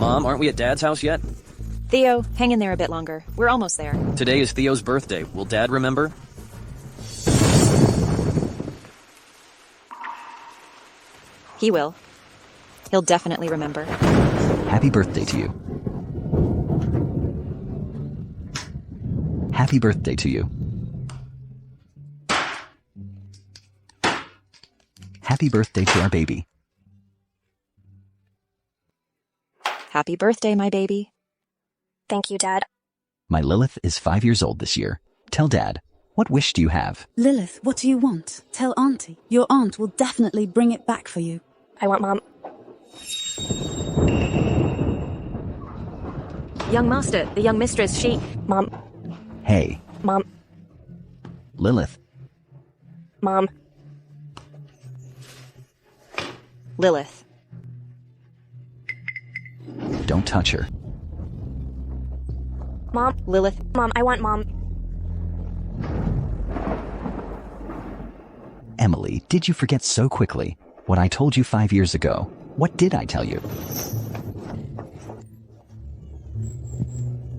Mom, aren't we at Dad's house yet? Theo, hang in there a bit longer. We're almost there. Today is Theo's birthday. Will Dad remember? He will. He'll definitely remember. Happy birthday to you. Happy birthday to you. Happy birthday to our baby. Happy birthday, my baby. Thank you, Dad. My Lilith is 5 years old this year. Tell Dad, what wish do you have? Lilith, what do you want? Tell Auntie. Your aunt will definitely bring it back for you. I want Mom. Young master, the young mistress, she... Mom. Hey. Mom. Lilith. Mom. Lilith. Don't touch her. Mom. Lilith. Mom, I want Mom. Emily, did you forget so quickly what I told you 5 years ago? What did I tell you?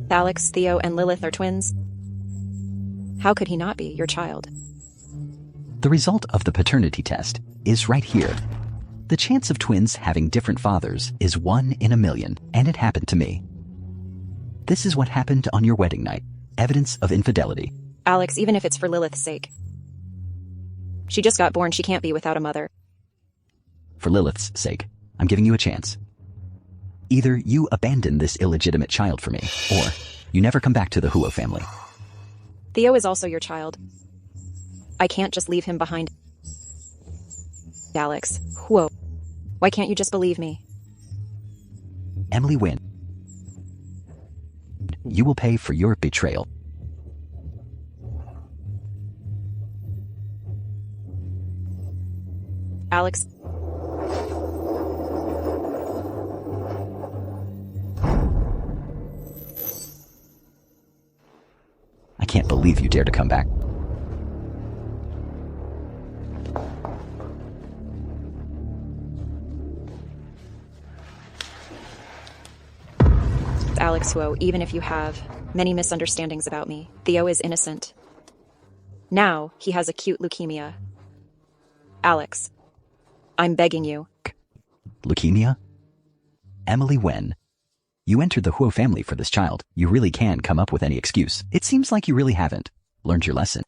Alex, Theo, and Lilith are twins. How could he not be your child? The result of the paternity test is right here. The chance of twins having different fathers is 1 in a million, and it happened to me. This is what happened on your wedding night. Evidence of infidelity. Alex, even if it's for Lilith's sake. She just got born, she can't be without a mother. For Lilith's sake, I'm giving you a chance. Either you abandon this illegitimate child for me, or you never come back to the Huo family. Theo is also your child. I can't just leave him behind. Alex, whoa. Why can't you just believe me? Emily Wynn, you will pay for your betrayal. Alex. I can't believe you dare to come back. Alex Huo, even if you have many misunderstandings about me, Theo is innocent. Now he has acute leukemia. Alex, I'm begging you. Leukemia? Emily Wen, you entered the Huo family for this child. You really can come up with any excuse. It seems like you really haven't learned your lesson.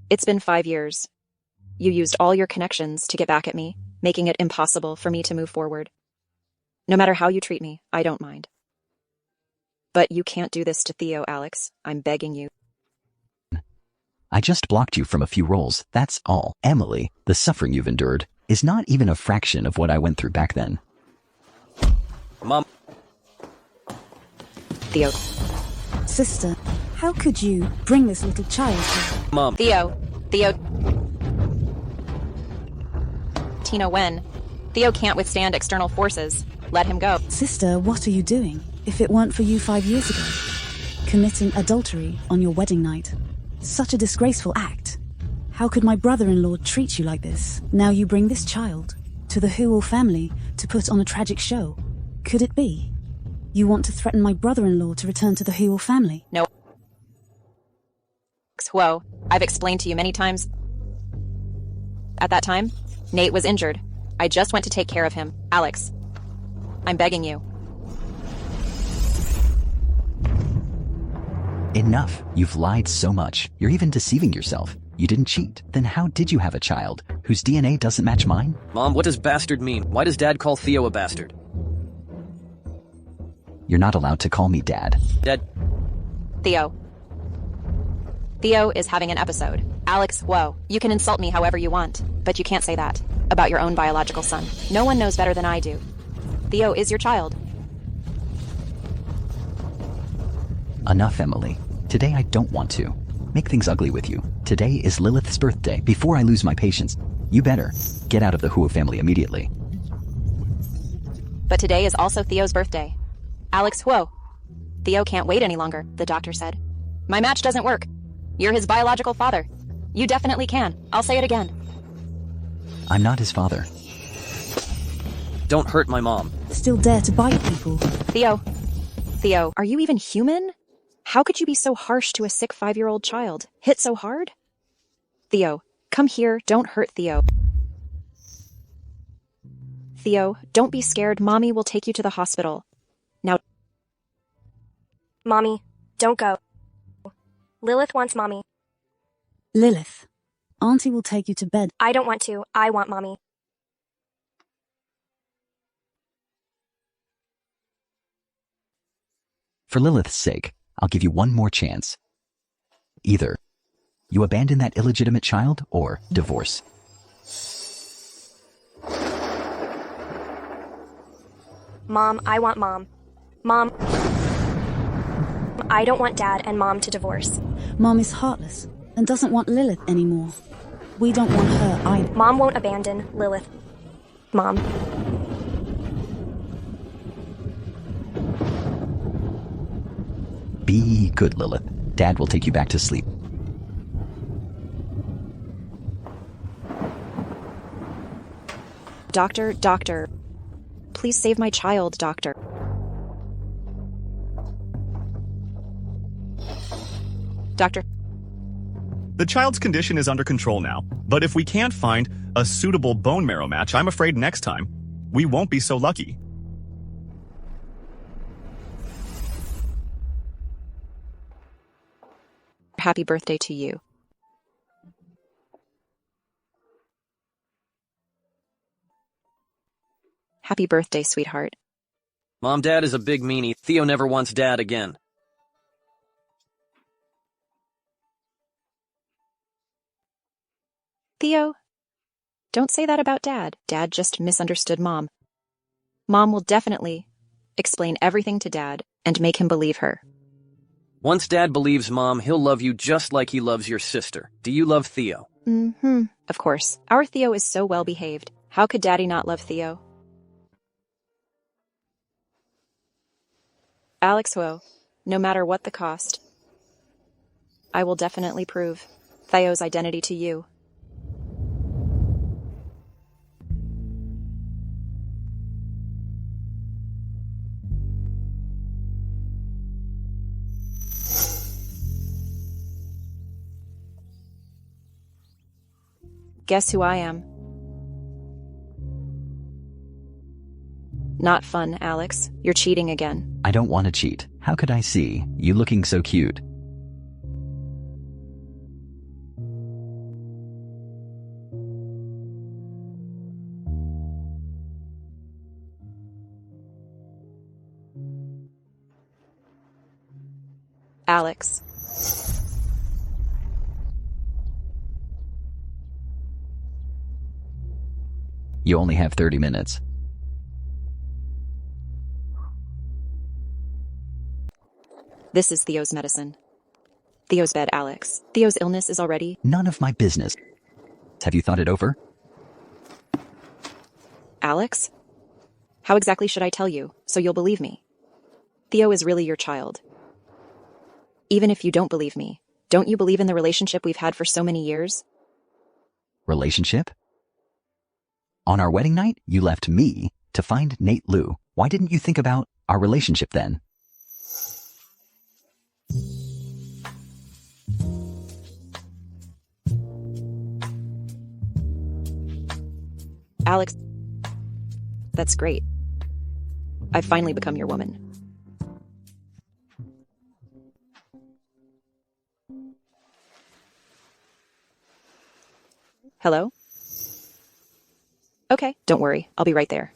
It's been 5 years. You used all your connections to get back at me, making it impossible for me to move forward. No matter how you treat me, I don't mind. But you can't do this to Theo, Alex. I'm begging you. I just blocked you from a few roles, that's all. Emily, the suffering you've endured is not even a fraction of what I went through back then. Mom. Theo. Sister, how could you bring this little child here? Mom. Theo. Tina Wen. Theo can't withstand external forces. Let him go. Sister, what are you doing? If it weren't for you 5 years ago, committing adultery on your wedding night. Such a disgraceful act. How could my brother-in-law treat you like this? Now you bring this child to the Huo family to put on a tragic show. Could it be? You want to threaten my brother-in-law to return to the Huo family? No. Whoa, I've explained to you many times. At that time, Nate was injured. I just went to take care of him. Alex, I'm begging you. Enough. You've lied so much. You're even deceiving yourself. You didn't cheat. Then how did you have a child whose DNA doesn't match mine? Mom, what does bastard mean? Why does Dad call Theo a bastard? You're not allowed to call me Dad. Dad. Theo. Theo is having an episode. Alex, whoa. You can insult me however you want, but you can't say that about your own biological son. No one knows better than I do. Theo is your child. Enough, Emily. Today I don't want to make things ugly with you. Today is Lilith's birthday. Before I lose my patience, you better get out of the Huo family immediately. But today is also Theo's birthday. Alex, whoa. Theo can't wait any longer, the doctor said. My match doesn't work. You're his biological father. You definitely can. I'll say it again. I'm not his father. Don't hurt my mom. still dare to bite people. Theo, are you even human? How could you be so harsh to a sick 5-year-old child? Hit so hard? Theo, come here, don't hurt Theo. Theo, don't be scared, Mommy will take you to the hospital. Now, Mommy, don't go. Lilith wants Mommy. Lilith, Auntie will take you to bed. I don't want to. I want Mommy. For Lilith's sake, I'll give you one more chance. Either you abandon that illegitimate child or divorce. Mom, I want Mom. Mom, I don't want Dad and Mom to divorce. Mom is heartless and doesn't want Lilith anymore. We don't want her either. Mom won't abandon Lilith. Mom. Be good, Lilith. Dad will take you back to sleep. Doctor, please save my child, doctor. Doctor. The child's condition is under control now, but if we can't find a suitable bone marrow match, I'm afraid next time we won't be so lucky. Happy birthday to you. Happy birthday, sweetheart. Mom, Dad is a big meanie. Theo never wants Dad again. Theo, don't say that about Dad. Dad just misunderstood Mom. Mom will definitely explain everything to Dad and make him believe her. Once Dad believes Mom, he'll love you just like he loves your sister. Do you love Theo? Of course. Our Theo is so well behaved. How could Daddy not love Theo? Alex Ho, no matter what the cost, I will definitely prove Theo's identity to you. Guess who I am? Not fun, Alex. You're cheating again. I don't want to cheat. How could I see you looking so cute? Alex. You only have 30 minutes. This is Theo's medicine. Theo's bed, Alex. Theo's illness is already... None of my business. Have you thought it over? Alex? How exactly should I tell you, so you'll believe me? Theo is really your child. Even if you don't believe me, don't you believe in the relationship we've had for so many years? Relationship? On our wedding night, you left me to find Nate Liu. Why didn't you think about our relationship then? Alex, that's great. I've finally become your woman. Hello? Okay, don't worry. I'll be right there.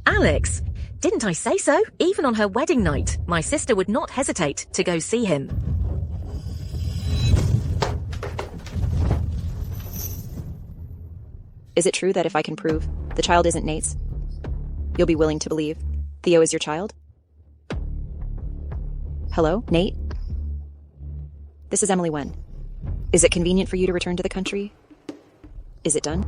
Alex, didn't I say so? Even on her wedding night, my sister would not hesitate to go see him. Is it true that if I can prove the child isn't Nate's, you'll be willing to believe Theo is your child? Hello, Nate? This is Emily Wen. Is it convenient for you to return to the country? Is it done?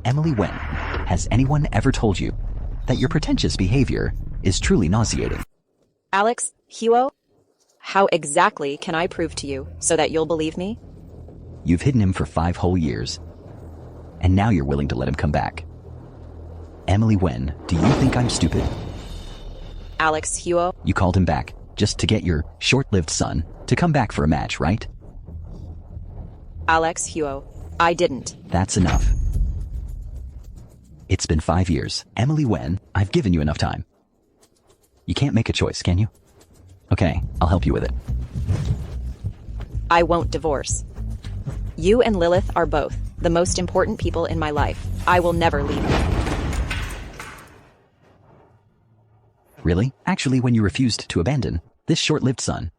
Emily Wen, has anyone ever told you that your pretentious behavior is truly nauseating. Alex, Huo, how exactly can I prove to you so that you'll believe me? You've hidden him for 5 whole years, and now you're willing to let him come back. Emily Wen, do you think I'm stupid? Alex, Huo, You called him back just to get your short-lived son to come back for a match, right? Alex, Huo, I didn't. That's enough. It's been 5 years. Emily Wen, I've given you enough time. You can't make a choice, can you? Okay, I'll help you with it. I won't divorce. You and Lilith are both the most important people in my life. I will never leave you. Really? Actually, when you refused to abandon this short-lived son,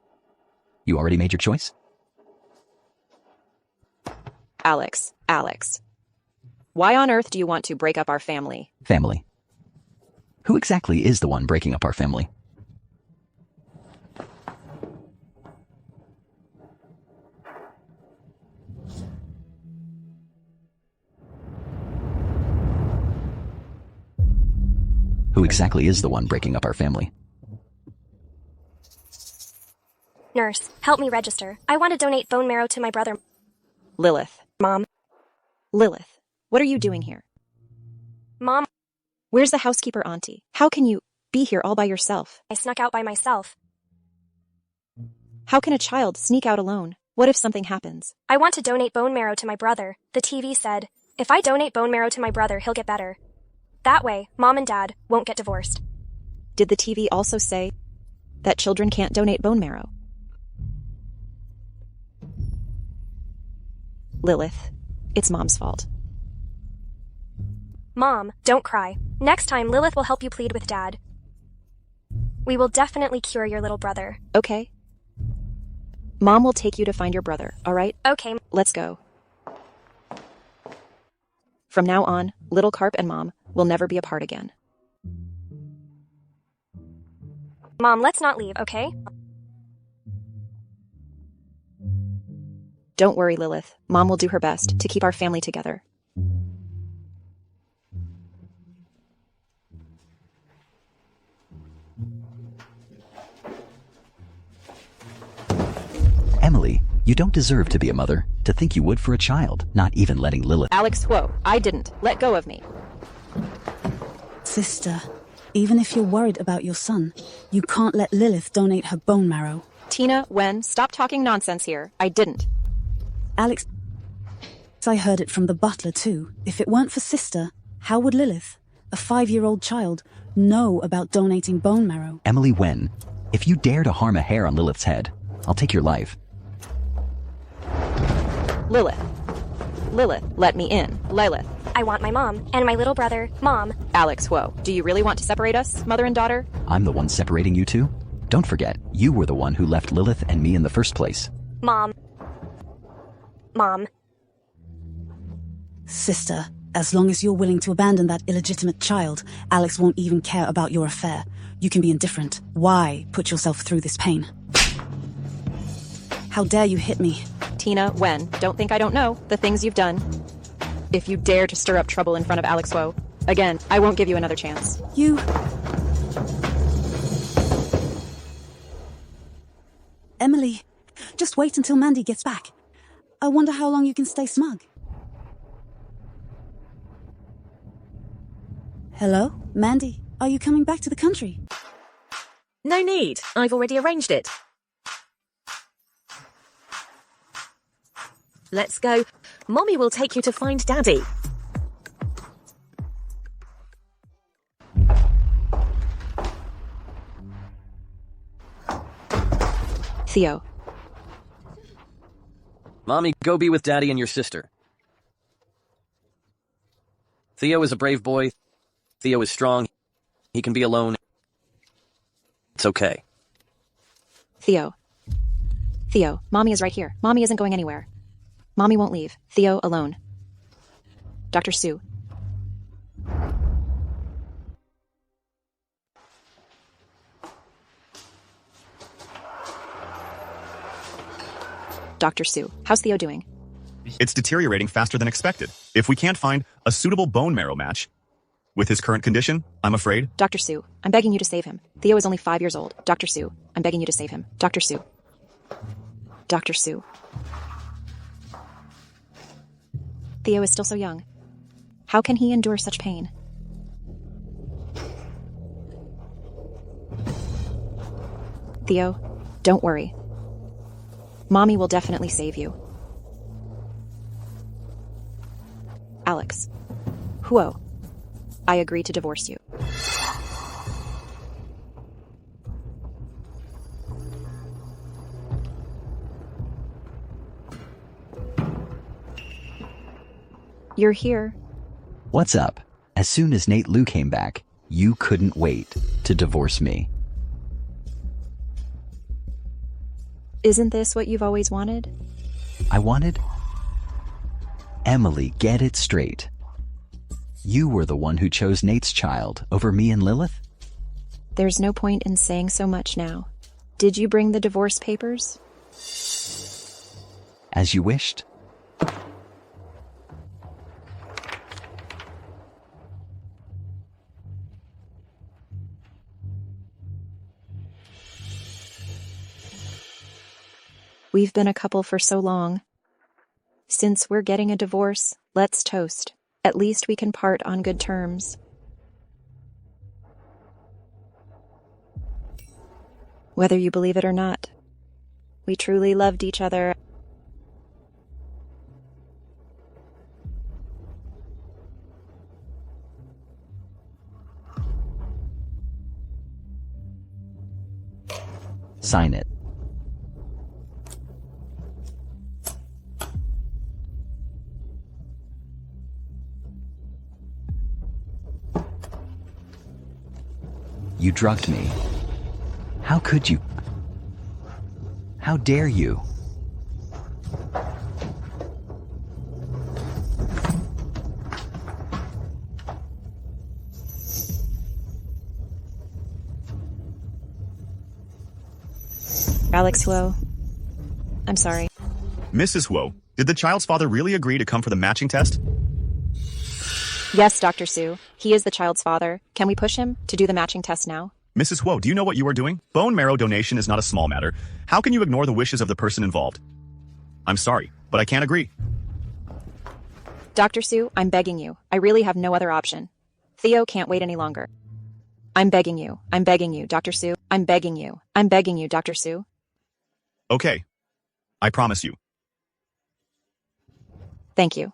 you already made your choice? Alex, why on earth do you want to break up our family? Family. Who exactly is the one breaking up our family? Who exactly is the one breaking up our family? Nurse, help me register. I want to donate bone marrow to my brother. Lilith. Mom. Lilith, what are you doing here? Mom, Where's the housekeeper auntie? How can you be here all by yourself? I snuck out by myself. How can a child sneak out alone? What if something happens? I want to donate bone marrow to my brother. The TV said, if I donate bone marrow to my brother, he'll get better. That way, Mom and Dad won't get divorced. Did the TV also say that children can't donate bone marrow? Lilith, it's Mom's fault. Mom, don't cry. Next time, Lilith will help you plead with Dad. We will definitely cure your little brother. Okay. Mom will take you to find your brother, all right? Okay. Let's go. From now on, Little Carp and Mom will never be apart again. Mom, let's not leave, okay? Don't worry, Lilith. Mom will do her best to keep our family together. Emily, you don't deserve to be a mother. To think you would for a child, not even letting Lilith. Alex, whoa, I didn't. Let go of me. Sister, even if you're worried about your son, you can't let Lilith donate her bone marrow. Tina, Wen, stop talking nonsense here. I didn't. Alex, I heard it from the butler too. If it weren't for Sister, how would Lilith, a 5-year-old child, know about donating bone marrow? Emily Wen, if you dare to harm a hair on Lilith's head, I'll take your life. Lilith, let me in. Lilith. I want my mom and my little brother. Mom. Alex, whoa. Do you really want to separate us, mother and daughter? I'm the one separating you two. Don't forget, you were the one who left Lilith and me in the first place. Mom. Sister, as long as you're willing to abandon that illegitimate child, Alex won't even care about your affair. You can be indifferent. Why put yourself through this pain? How dare you hit me? Tina, Wen, don't think I don't know the things you've done. If you dare to stir up trouble in front of Alex Woe, again, I won't give you another chance. You... Emily, just wait until Mandy gets back. I wonder how long you can stay smug. Hello? Mandy, are you coming back to the country? No need. I've already arranged it. Let's go. Mommy will take you to find Daddy. Theo. Mommy, go be with Daddy and your sister. Theo is a brave boy. Theo is strong. He can be alone. It's okay. Theo, Mommy is right here. Mommy isn't going anywhere. Mommy won't leave. Theo alone. Dr. Sue. Dr. Sue, how's Theo doing? It's deteriorating faster than expected. If we can't find a suitable bone marrow match, With his current condition, I'm afraid. Dr. Sue, I'm begging you to save him. Theo is only 5 years old. Dr. Sue, I'm begging you to save him. Dr. Sue. Dr. Sue. Theo is still so young. How can he endure such pain? Theo, don't worry. Mommy will definitely save you. Alex. Whoa. I agree to divorce you. You're here. What's up? As soon as Nate Lou came back, you couldn't wait to divorce me. Isn't this what you've always wanted? I wanted... Emily, get it straight. You were the one who chose Nate's child over me and Lilith? There's no point in saying so much now. Did you bring the divorce papers? As you wished. We've been a couple for so long. Since we're getting a divorce, let's toast. At least we can part on good terms. Whether you believe it or not, we truly loved each other. Sign it. You drugged me. How could you? How dare you? Alex Huo, I'm sorry. Mrs. Huo, did the child's father really agree to come for the matching test? Yes, Dr. Sue. He is the child's father. Can we push him to do the matching test now? Mrs. Huo, do you know what you are doing? Bone marrow donation is not a small matter. How can you ignore the wishes of the person involved? I'm sorry, but I can't agree. Dr. Sue, I'm begging you. I really have no other option. Theo can't wait any longer. I'm begging you. I'm begging you, Dr. Sue. I'm begging you. I'm begging you, Dr. Sue. Okay. I promise you. Thank you.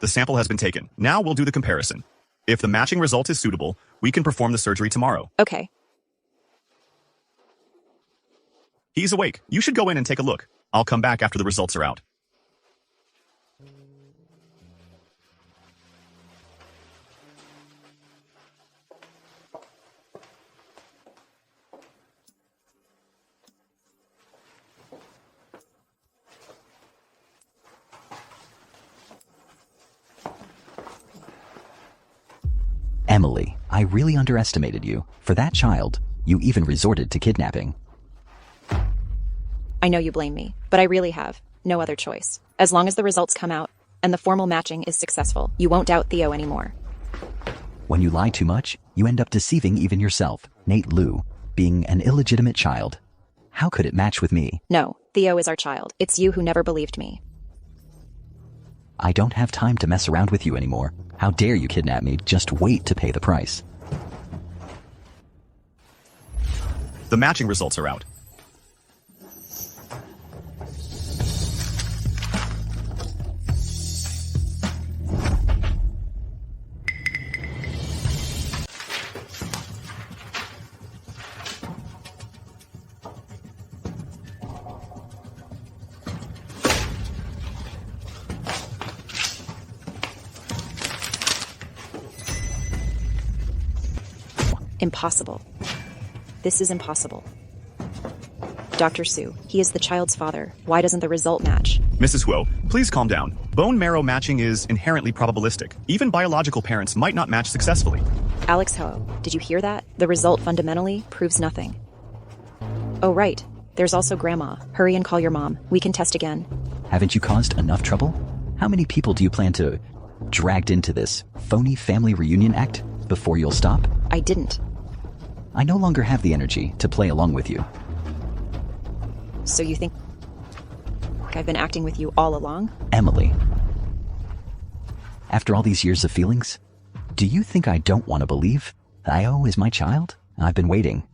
The sample has been taken. Now we'll do the comparison. If the matching result is suitable, we can perform the surgery tomorrow. Okay. He's awake. You should go in and take a look. I'll come back after the results are out. Emily, I really underestimated you. For that child, you even resorted to kidnapping. I know you blame me, but I really have no other choice. As long as the results come out and the formal matching is successful, you won't doubt Theo anymore. When you lie too much, you end up deceiving even yourself. Nate Lou, being an illegitimate child. How could it match with me? No, Theo is our child. It's you who never believed me. I don't have time to mess around with you anymore. How dare you kidnap me? Just wait to pay the price. The matching results are out. Impossible. This is impossible. Dr. Sue, he is the child's father. Why doesn't the result match? Mrs. Huo, please calm down. Bone marrow matching is inherently probabilistic. Even biological parents might not match successfully. Alex Ho, did you hear that? The result fundamentally proves nothing. Oh, right. There's also Grandma. Hurry and call your mom. We can test again. Haven't you caused enough trouble? How many people do you plan to dragged into this phony family reunion act before you'll stop? I didn't. I no longer have the energy to play along with you. So you think I've been acting with you all along? Emily. After all these years of feelings, do you think I don't want to believe Theo is my child? I've been waiting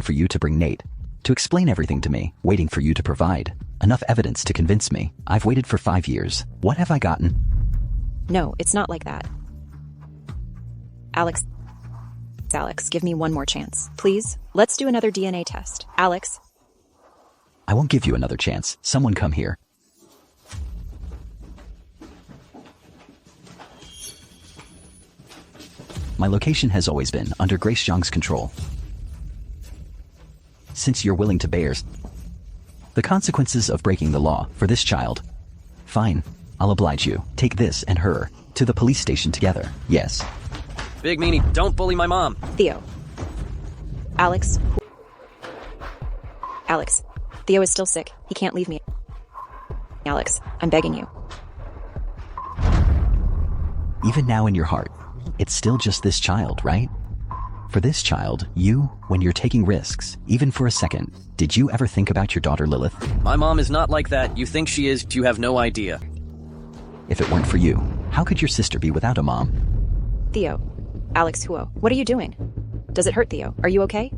for you to bring Nate, to explain everything to me, waiting for you to provide enough evidence to convince me. I've waited for 5 years. What have I gotten? No, it's not like that. Alex, give me one more chance. Please, let's do another DNA test. Alex. I won't give you another chance. Someone come here. My location has always been under Grace Zhang's control. Since you're willing to bear the consequences of breaking the law for this child, fine, I'll oblige you. Take this and her to the police station together. Yes. Big meanie, don't bully my mom. Theo. Alex. Theo is still sick. He can't leave me. Alex, I'm begging you. Even now in your heart, it's still just this child, right? For this child, you, when you're taking risks, even for a second, did you ever think about your daughter Lilith? My mom is not like that. You think she is, you have no idea. If it weren't for you, how could your sister be without a mom? Theo. Alex Huo, what are you doing? Does it hurt, Theo? Are you okay?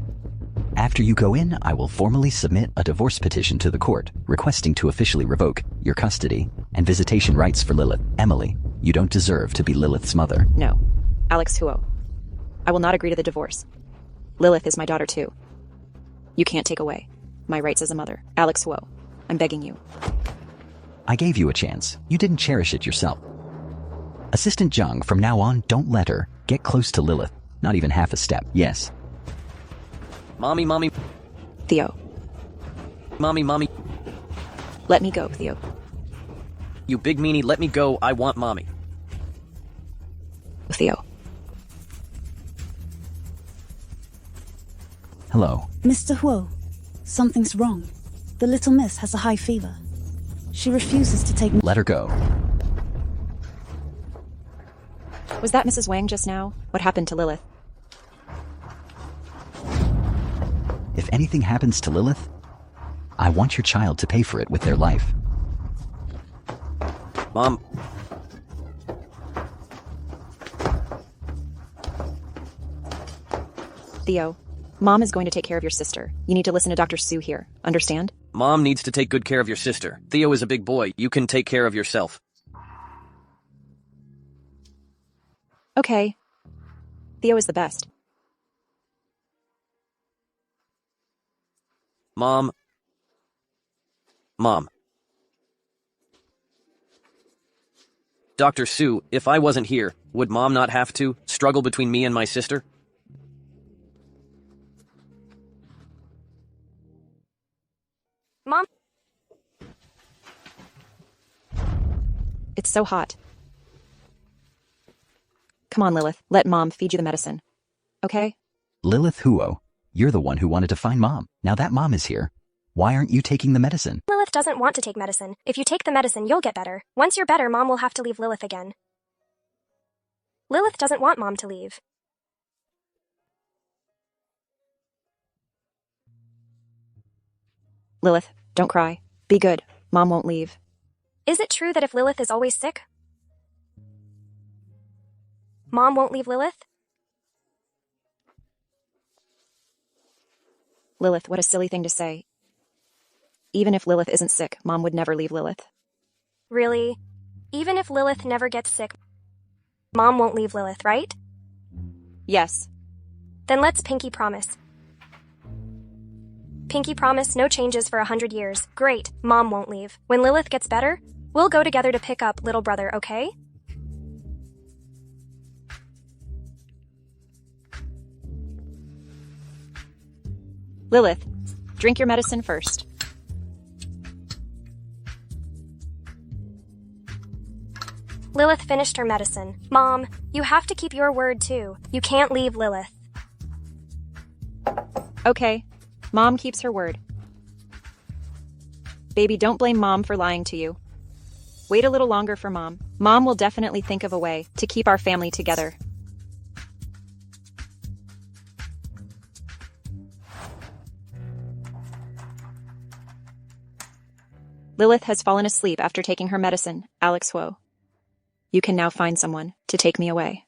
After you go in, I will formally submit a divorce petition to the court, requesting to officially revoke your custody and visitation rights for Lilith. Emily, you don't deserve to be Lilith's mother. No. Alex Huo, I will not agree to the divorce. Lilith is my daughter too. You can't take away my rights as a mother. Alex Huo, I'm begging you. I gave you a chance. You didn't cherish it yourself. Assistant Zhang, from now on, don't let her get close to Lilith. Not even half a step. Yes. Mommy. Theo. Mommy. Let me go, Theo. You big meanie, let me go. I want mommy. Theo. Hello. Mr. Huo, something's wrong. The little miss has a high fever. She refuses to take... Let her go. Was that Mrs. Wang just now? What happened to Lilith? If anything happens to Lilith, I want your child to pay for it with their life. Mom. Theo, Mom is going to take care of your sister. You need to listen to Dr. Su here. Understand? Mom needs to take good care of your sister. Theo is a big boy. You can take care of yourself. Okay. Theo is the best. Mom. Dr. Su, if I wasn't here, would Mom not have to struggle between me and my sister? Mom? It's so hot. Come on, Lilith. Let Mom feed you the medicine. Okay? Lilith Huo, you're the one who wanted to find Mom. Now that Mom is here, why aren't you taking the medicine? Lilith doesn't want to take medicine. If you take the medicine, you'll get better. Once you're better, Mom will have to leave Lilith again. Lilith doesn't want Mom to leave. Lilith, don't cry. Be good. Mom won't leave. Is it true that if Lilith is always sick, Mom won't leave Lilith? Lilith, what a silly thing to say. Even if Lilith isn't sick, Mom would never leave Lilith. Really? Even if Lilith never gets sick, Mom won't leave Lilith, right? Yes. Then let's pinky promise. Pinky promise, no changes for 100 years. Great, Mom won't leave. When Lilith gets better, we'll go together to pick up little brother, okay? Lilith, drink your medicine first. Lilith finished her medicine. Mom, you have to keep your word too. You can't leave Lilith. Okay. Mom keeps her word. Baby, don't blame Mom for lying to you. Wait a little longer for Mom. Mom will definitely think of a way to keep our family together. Lilith has fallen asleep after taking her medicine, Alex Huo. You can now find someone to take me away.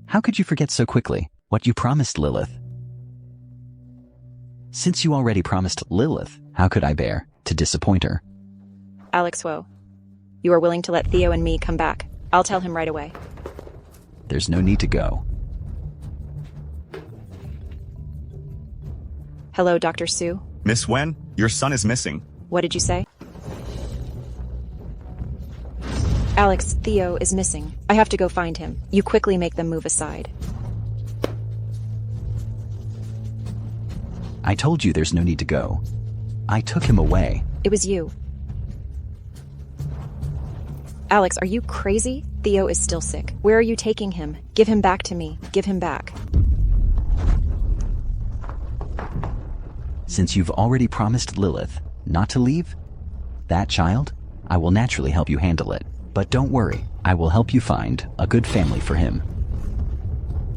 How could you forget so quickly what you promised Lilith? Since you already promised Lilith, how could I bear to disappoint her? Alex Huo, you are willing to let Theo and me come back. I'll tell him right away. There's no need to go. Hello, Dr. Su. Miss Wen, your son is missing. What did you say? Alex, Theo is missing. I have to go find him. You quickly make them move aside. I told you there's no need to go. I took him away. It was you. Alex, are you crazy? Theo is still sick. Where are you taking him? Give him back to me. Give him back. Since you've already promised Lilith not to leave that child, I will naturally help you handle it. But don't worry, I will help you find a good family for him.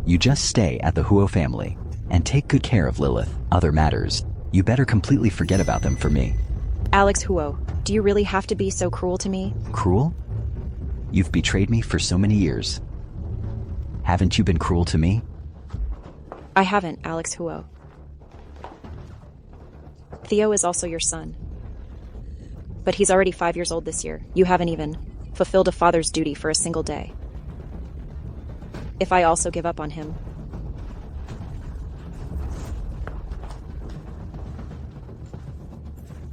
You just stay at the Huo family and take good care of Lilith. Other matters, you better completely forget about them for me. Alex Huo, do you really have to be so cruel to me? Cruel? You've betrayed me for so many years. Haven't you been cruel to me? I haven't, Alex Huo. Theo is also your son. But he's already 5 years old this year. You haven't even fulfilled a father's duty for a single day. If I also give up on him,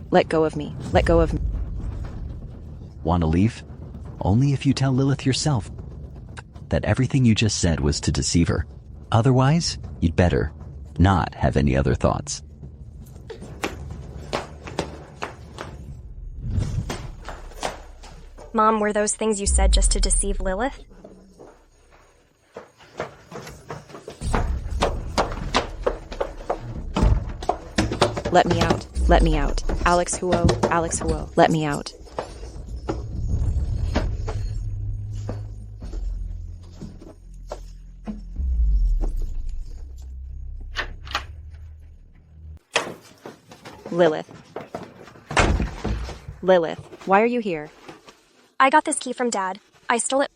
let go of me. Let go of me. Want to leave? Only if you tell Lilith yourself that everything you just said was to deceive her. Otherwise, you'd better not have any other thoughts. Mom, were those things you said just to deceive Lilith? Let me out. Let me out. Alex Huo. Alex Huo. Let me out. Lilith. Lilith, why are you here? I got this key from Dad. I stole it.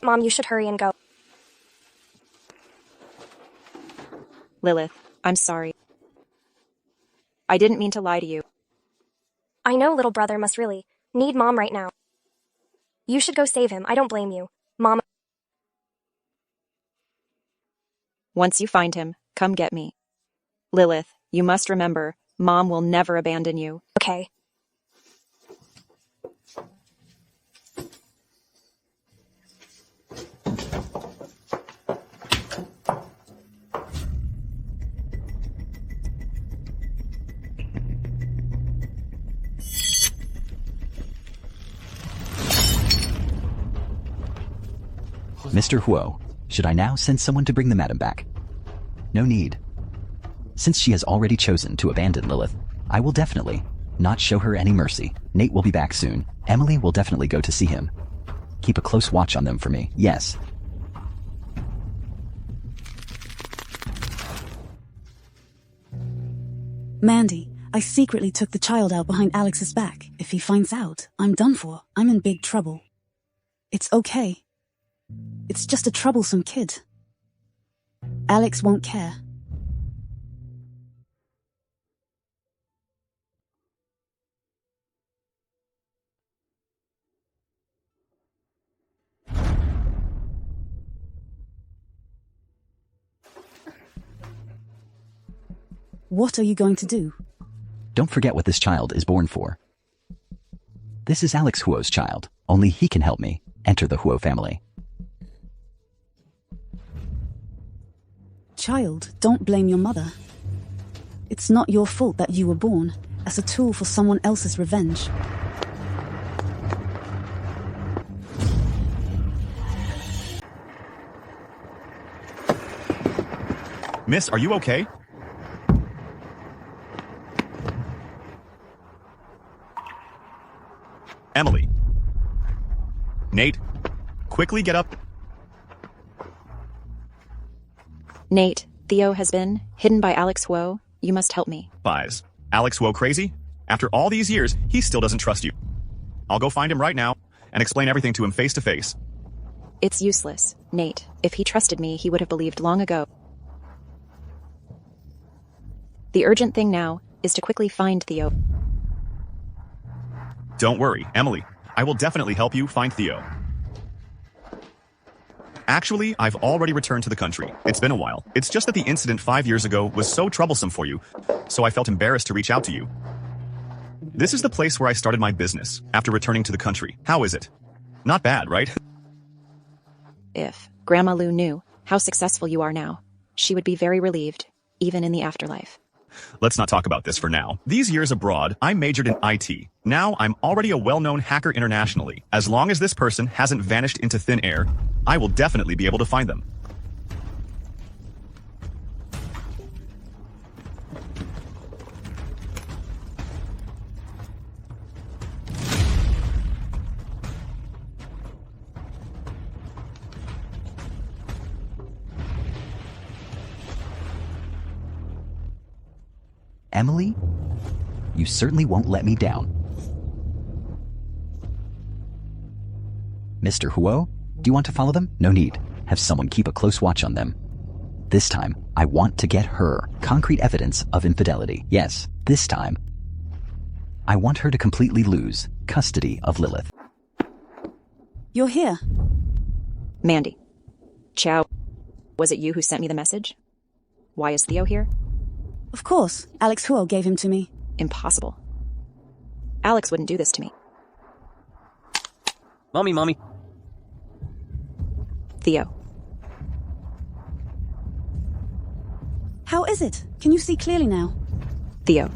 Mom, you should hurry and go. Lilith, I'm sorry. I didn't mean to lie to you. I know little brother must really need Mom right now. You should go save him. I don't blame you. Mom. Once you find him, come get me. Lilith, you must remember, Mom will never abandon you. Okay. Mr. Huo, should I now send someone to bring the madam back? No need. Since she has already chosen to abandon Lilith, I will definitely not show her any mercy. Nate will be back soon. Emily will definitely go to see him. Keep a close watch on them for me, yes. Mandy, I secretly took the child out behind Alex's back. If he finds out, I'm done for. I'm in big trouble. It's okay. It's just a troublesome kid. Alex won't care. What are you going to do? Don't forget what this child is born for. This is Alex Huo's child. Only he can help me enter the Huo family. Child, don't blame your mother. It's not your fault that you were born as a tool for someone else's revenge. Miss, are you okay? Emily. Nate, quickly get up. Nate, Theo has been hidden by Alex Huo. You must help me. Spies. Alex Huo crazy? After all these years, he still doesn't trust you. I'll go find him right now and explain everything to him face to face. It's useless, Nate. If he trusted me, he would have believed long ago. The urgent thing now is to quickly find Theo. Don't worry, Emily. I will definitely help you find Theo. Actually, I've already returned to the country. It's been a while. It's just that the incident 5 years ago was so troublesome for you, so I felt embarrassed to reach out to you. This is the place where I started my business after returning to the country. How is it? Not bad, right? If Grandma Lu knew how successful you are now, she would be very relieved, even in the afterlife. Let's not talk about this for now. These years abroad, I majored in IT. Now I'm already a well-known hacker internationally. As long as this person hasn't vanished into thin air, I will definitely be able to find them. Emily, you certainly won't let me down. Mr. Huo, do you want to follow them? No need. Have someone keep a close watch on them. This time, I want to get her concrete evidence of infidelity. Yes, this time, I want her to completely lose custody of Lilith. You're here. Mandy. Chow. Was it you who sent me the message? Why is Theo here? Of course, Alex Huo gave him to me. Impossible. Alex wouldn't do this to me. Mommy. Theo. How is it? Can you see clearly now? Theo.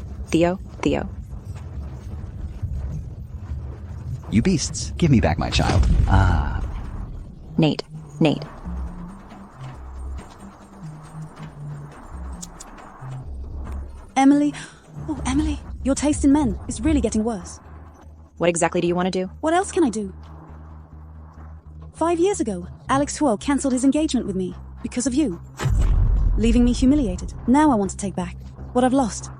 You beasts, give me back my child. Nate. Emily. Oh, Emily, your taste in men is really getting worse. What exactly do you want to do? What else can I do? 5 years ago, Alex Huo cancelled his engagement with me because of you, leaving me humiliated. Now I want to take back what I've lost.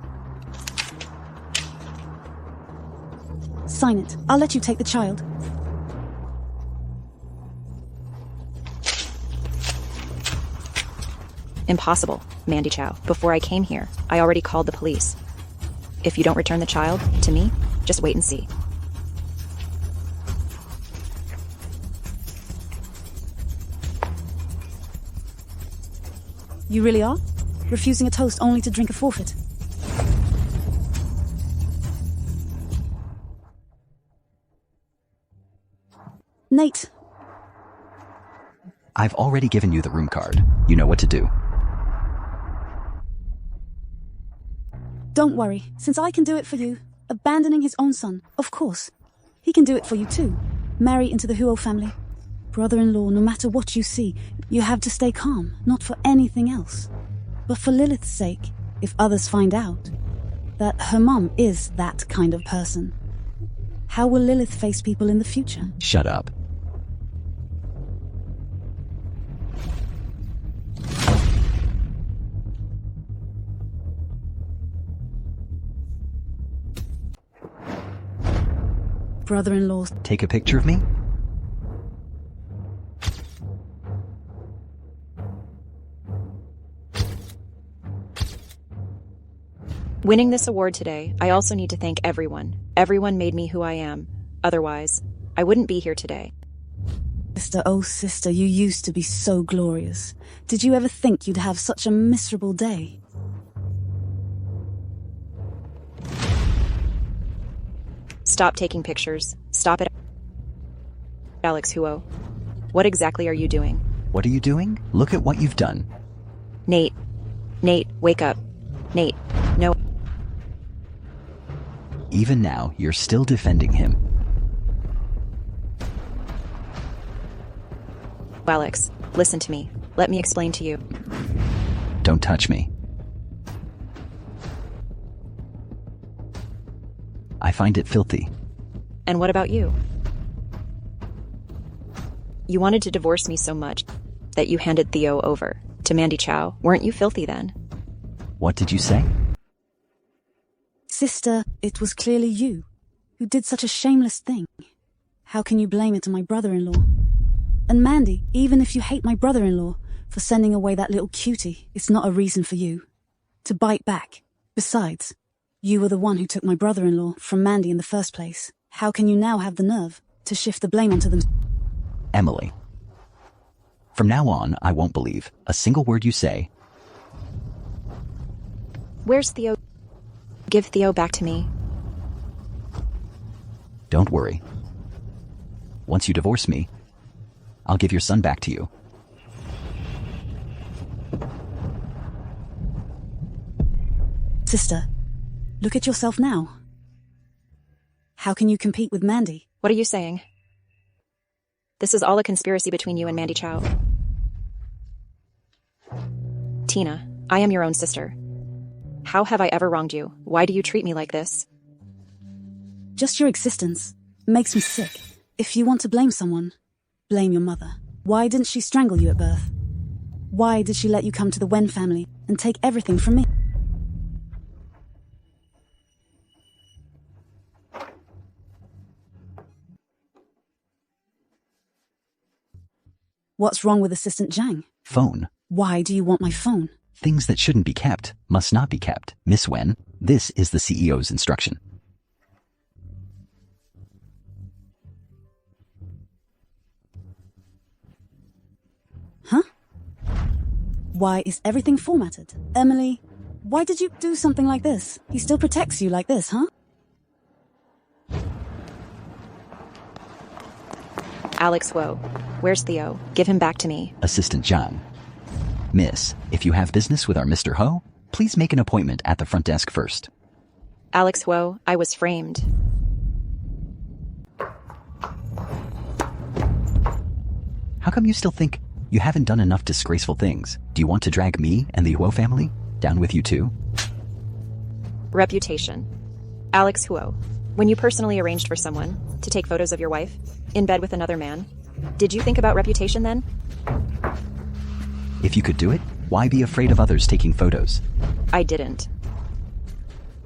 Sign it. I'll let you take the child. Impossible, Mandy Chow. Before I came here, I already called the police. If you don't return the child to me, just wait and see. You really are? Refusing a toast only to drink a forfeit? Nate. I've already given you the room card. You know what to do. Don't worry, since I can do it for you, abandoning his own son, of course. He can do it for you too. Marry into the Huo family. Brother-in-law, no matter what you see, you have to stay calm, not for anything else. But for Lilith's sake, if others find out that her mom is that kind of person, how will Lilith face people in the future? Shut up. Brother-in-law. Take a picture of me? Winning this award today, I also need to thank everyone. Everyone made me who I am. Otherwise, I wouldn't be here today. Sister, oh sister, you used to be so glorious. Did you ever think you'd have such a miserable day? Stop taking pictures. Stop it. Alex Huo, what exactly are you doing? What are you doing? Look at what you've done. Nate, wake up. Nate, no. Even now, you're still defending him. Alex, listen to me. Let me explain to you. Don't touch me. I find it filthy. And what about you? You wanted to divorce me so much that you handed Theo over to Mandy Chow. Weren't you filthy then? What did you say? Sister, it was clearly you who did such a shameless thing. How can you blame it on my brother-in-law? And Mandy, even if you hate my brother-in-law for sending away that little cutie, it's not a reason for you to bite back. Besides, you were the one who took my brother-in-law from Mandy in the first place. How can you now have the nerve to shift the blame onto them? Emily. From now on, I won't believe a single word you say. Where's Theo? Give Theo back to me. Don't worry. Once you divorce me, I'll give your son back to you. Sister, look at yourself now. How can you compete with Mandy? What are you saying? This is all a conspiracy between you and Mandy Chow. Tina, I am your own sister. How have I ever wronged you? Why do you treat me like this? Just your existence makes me sick. If you want to blame someone, blame your mother. Why didn't she strangle you at birth? Why did she let you come to the Wen family and take everything from me? What's wrong with Assistant Zhang? Phone. Why do you want my phone? Things that shouldn't be kept must not be kept. Miss Wen, this is the CEO's instruction. Huh? Why is everything formatted? Emily, why did you do something like this? He still protects you like this, huh? Alex Wu, where's Theo? Give him back to me. Assistant Zhang. Miss, if you have business with our Mr. Ho, please make an appointment at the front desk first. Alex Wu, I was framed. How come you still think you haven't done enough disgraceful things? Do you want to drag me and the Huo family down with you too? Reputation. Alex Huo, when you personally arranged for someone to take photos of your wife in bed with another man, did you think about reputation then? If you could do it, why be afraid of others taking photos? I didn't.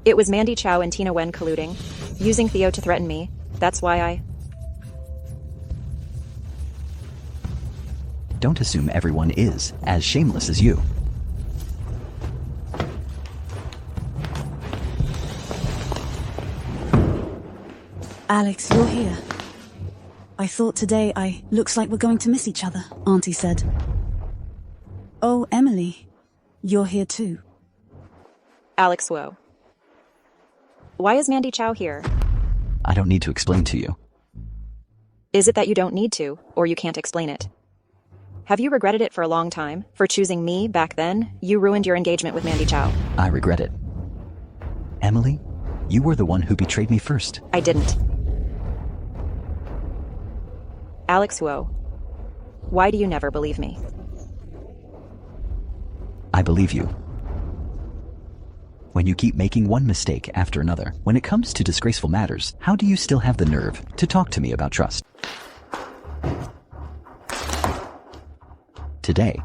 It was Mandy Chow and Tina Wen colluding, using Theo to threaten me. That's why I... Don't assume everyone is as shameless as you. Alex, you're here. I thought today looks like we're going to miss each other, Auntie said. Oh, Emily, you're here too. Alex Wu. Why is Mandy Chow here? I don't need to explain to you. Is it that you don't need to, or you can't explain it? Have you regretted it for a long time? For choosing me back then, you ruined your engagement with Mandy Chow. I regret it. Emily, you were the one who betrayed me first. I didn't. Alex Wu, why do you never believe me? I believe you. When you keep making one mistake after another, when it comes to disgraceful matters, how do you still have the nerve to talk to me about trust? Today,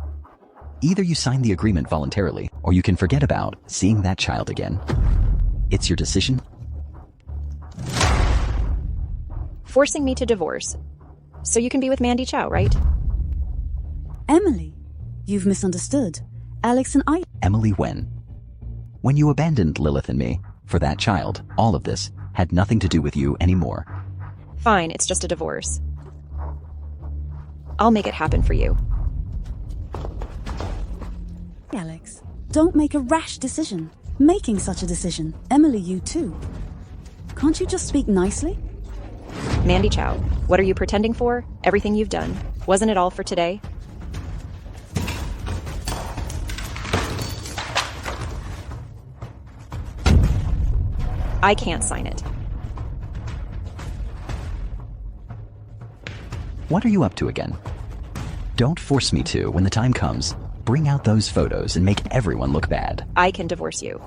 either you sign the agreement voluntarily, or you can forget about seeing that child again. It's your decision. Forcing me to divorce, so you can be with Mandy Chow, right? Emily, you've misunderstood. Alex and I... Emily Wen. When you abandoned Lilith and me for that child, all of this had nothing to do with you anymore. Fine, it's just a divorce. I'll make it happen for you. Alex, don't make a rash decision. Making such a decision. Emily, you too. Can't you just speak nicely? Mandy Chow, what are you pretending for? Everything you've done. Wasn't it all for today? I can't sign it. What are you up to again? Don't force me to when the time comes. Bring out those photos and make everyone look bad. I can divorce you.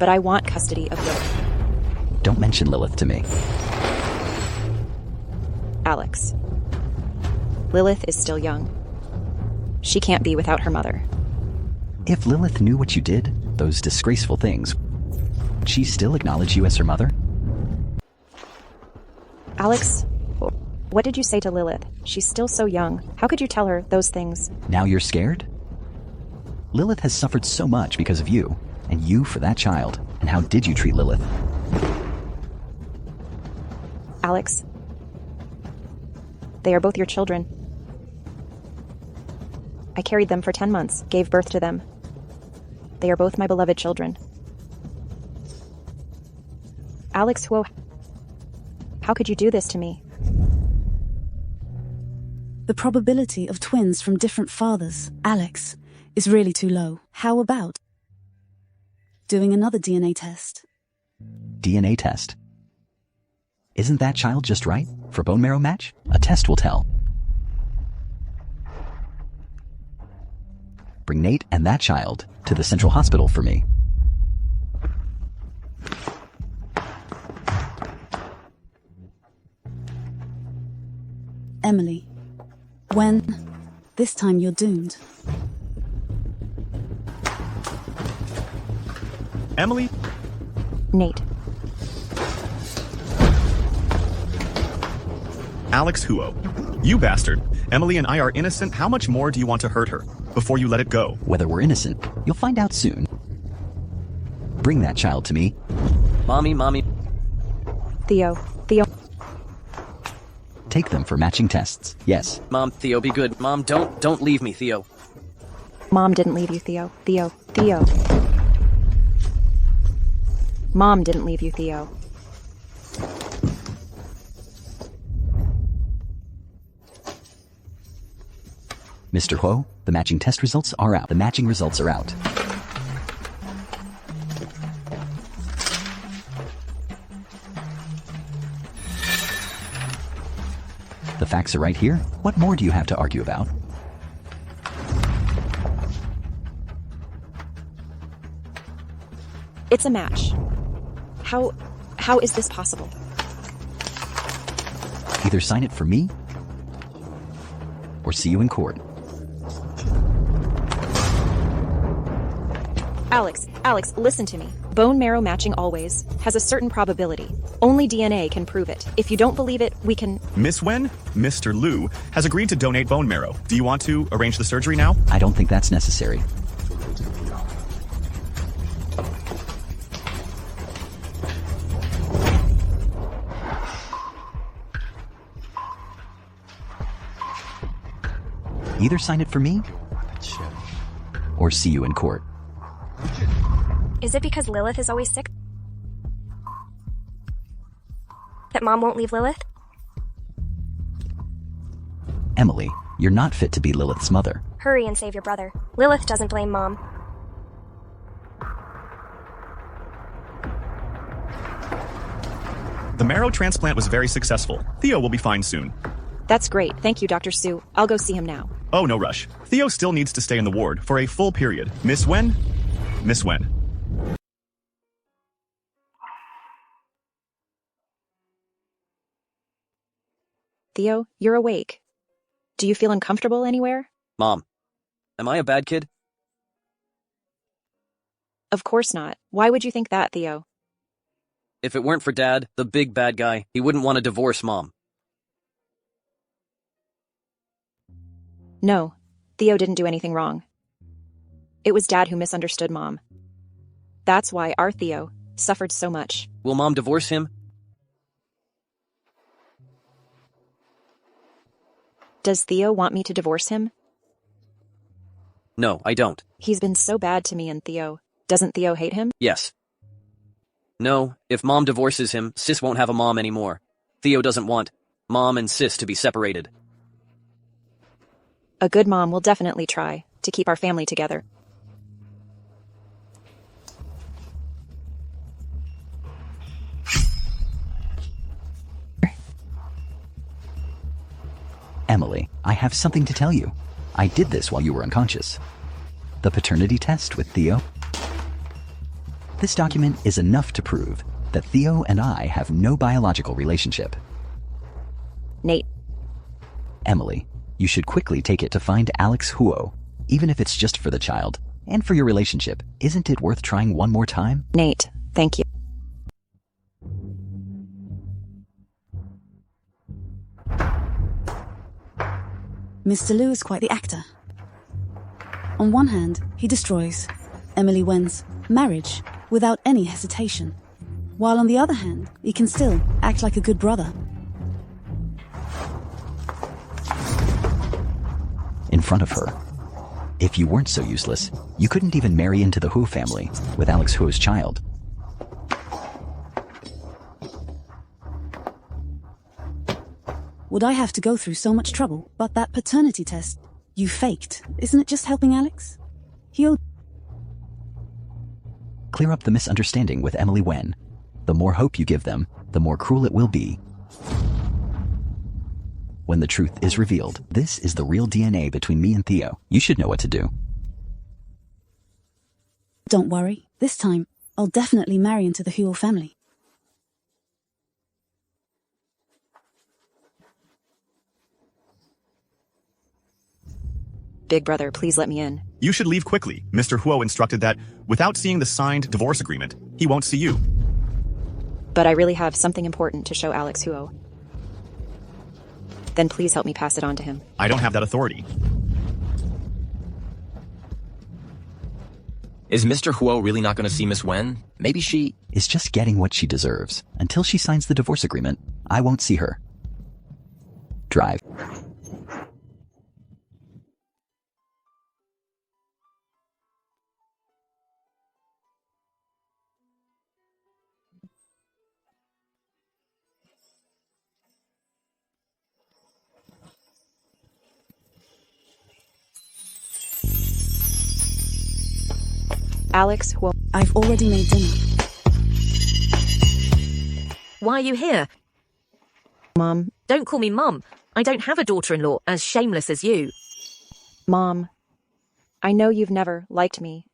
But I want custody of Lilith. Don't mention Lilith to me. Alex. Lilith is still young. She can't be without her mother. If Lilith knew what you did, those disgraceful things, would she still acknowledge you as her mother? Alex, what did you say to Lilith? She's still so young. How could you tell her those things? Now you're scared? Lilith has suffered so much because of you, and you for that child. And how did you treat Lilith? Alex, they are both your children. I carried them for 10 months, gave birth to them. They are both my beloved children. Alex, how could you do this to me? The probability of twins from different fathers, Alex, is really too low. How about doing another DNA test? DNA test? Isn't that child just right for bone marrow match? A test will tell. Bring Nate and that child to the central hospital for me. Emily, when? This time you're doomed. Emily? Nate. Alex Huo. You bastard. Emily and I are innocent. How much more do you want to hurt her before you let it go? Whether we're innocent, you'll find out soon. Bring that child to me. Mommy. Theo. Take them for matching tests. Yes. Mom, Theo, be good. Mom, don't leave me, Theo. Mom didn't leave you, Theo. Theo. Mom didn't leave you, Theo. Mr. Huo, the matching test results are out. The matching results are out. The facts are right here. What more do you have to argue about? It's a match. How is this possible? Either sign it for me, or see you in court. Alex, listen to me. Bone marrow matching always has a certain probability. Only DNA can prove it. If you don't believe it, we can... Miss Wen, Mr. Liu, has agreed to donate bone marrow. Do you want to arrange the surgery now? I don't think that's necessary. Either sign it for me, or see you in court. Is it because Lilith is always sick that Mom won't leave Lilith? Emily, you're not fit to be Lilith's mother. Hurry and save your brother. Lilith doesn't blame Mom. The marrow transplant was very successful. Theo will be fine soon. That's great. Thank you, Dr. Sue. I'll go see him now. Oh, no rush. Theo still needs to stay in the ward for a full period. Miss Wen? Miss Wen. Theo, you're awake. Do you feel uncomfortable anywhere? Mom, am I a bad kid? Of course not. Why would you think that, Theo? If it weren't for Dad, the big bad guy, he wouldn't want to divorce Mom. No, Theo didn't do anything wrong. It was Dad who misunderstood Mom. That's why our Theo suffered so much. Will Mom divorce him? Does Theo want me to divorce him? No, I don't. He's been so bad to me and Theo. Doesn't Theo hate him? Yes. No, if Mom divorces him, Sis won't have a mom anymore. Theo doesn't want Mom and Sis to be separated. A good mom will definitely try to keep our family together. Emily, I have something to tell you. I did this while you were unconscious. The paternity test with Theo. This document is enough to prove that Theo and I have no biological relationship. Nate, Emily, you should quickly take it to find Alex Huo, even if it's just for the child. And for your relationship, isn't it worth trying one more time? Nate, thank you. Mr. Liu is quite the actor. On one hand, he destroys Emily Wen's marriage without any hesitation, while on the other hand, he can still act like a good brother. In front of her. If you weren't so useless, you couldn't even marry into the Hu family with Alex Huo's child. Would I have to go through so much trouble? But that paternity test you faked, isn't it just helping Alex? He'll Clear up the misunderstanding with Emily Wen. The more hope you give them, the more cruel it will be. When the truth is revealed, this is the real DNA between me and Theo. You should know what to do. Don't worry. This time, I'll definitely marry into the Huo family. Big brother, please let me in. You should leave quickly. Mr. Huo instructed that, without seeing the signed divorce agreement, he won't see you. But I really have something important to show Alex Huo. Then please help me pass it on to him. I don't have that authority. Is Mr. Huo really not going to see Miss Wen? Maybe she is just getting what she deserves. Until she signs the divorce agreement, I won't see her. Drive. Alex Huo. I've already made dinner. Why are you here? Mom. Don't call me Mum. I don't have a daughter-in-law as shameless as you. Mom. I know you've never liked me,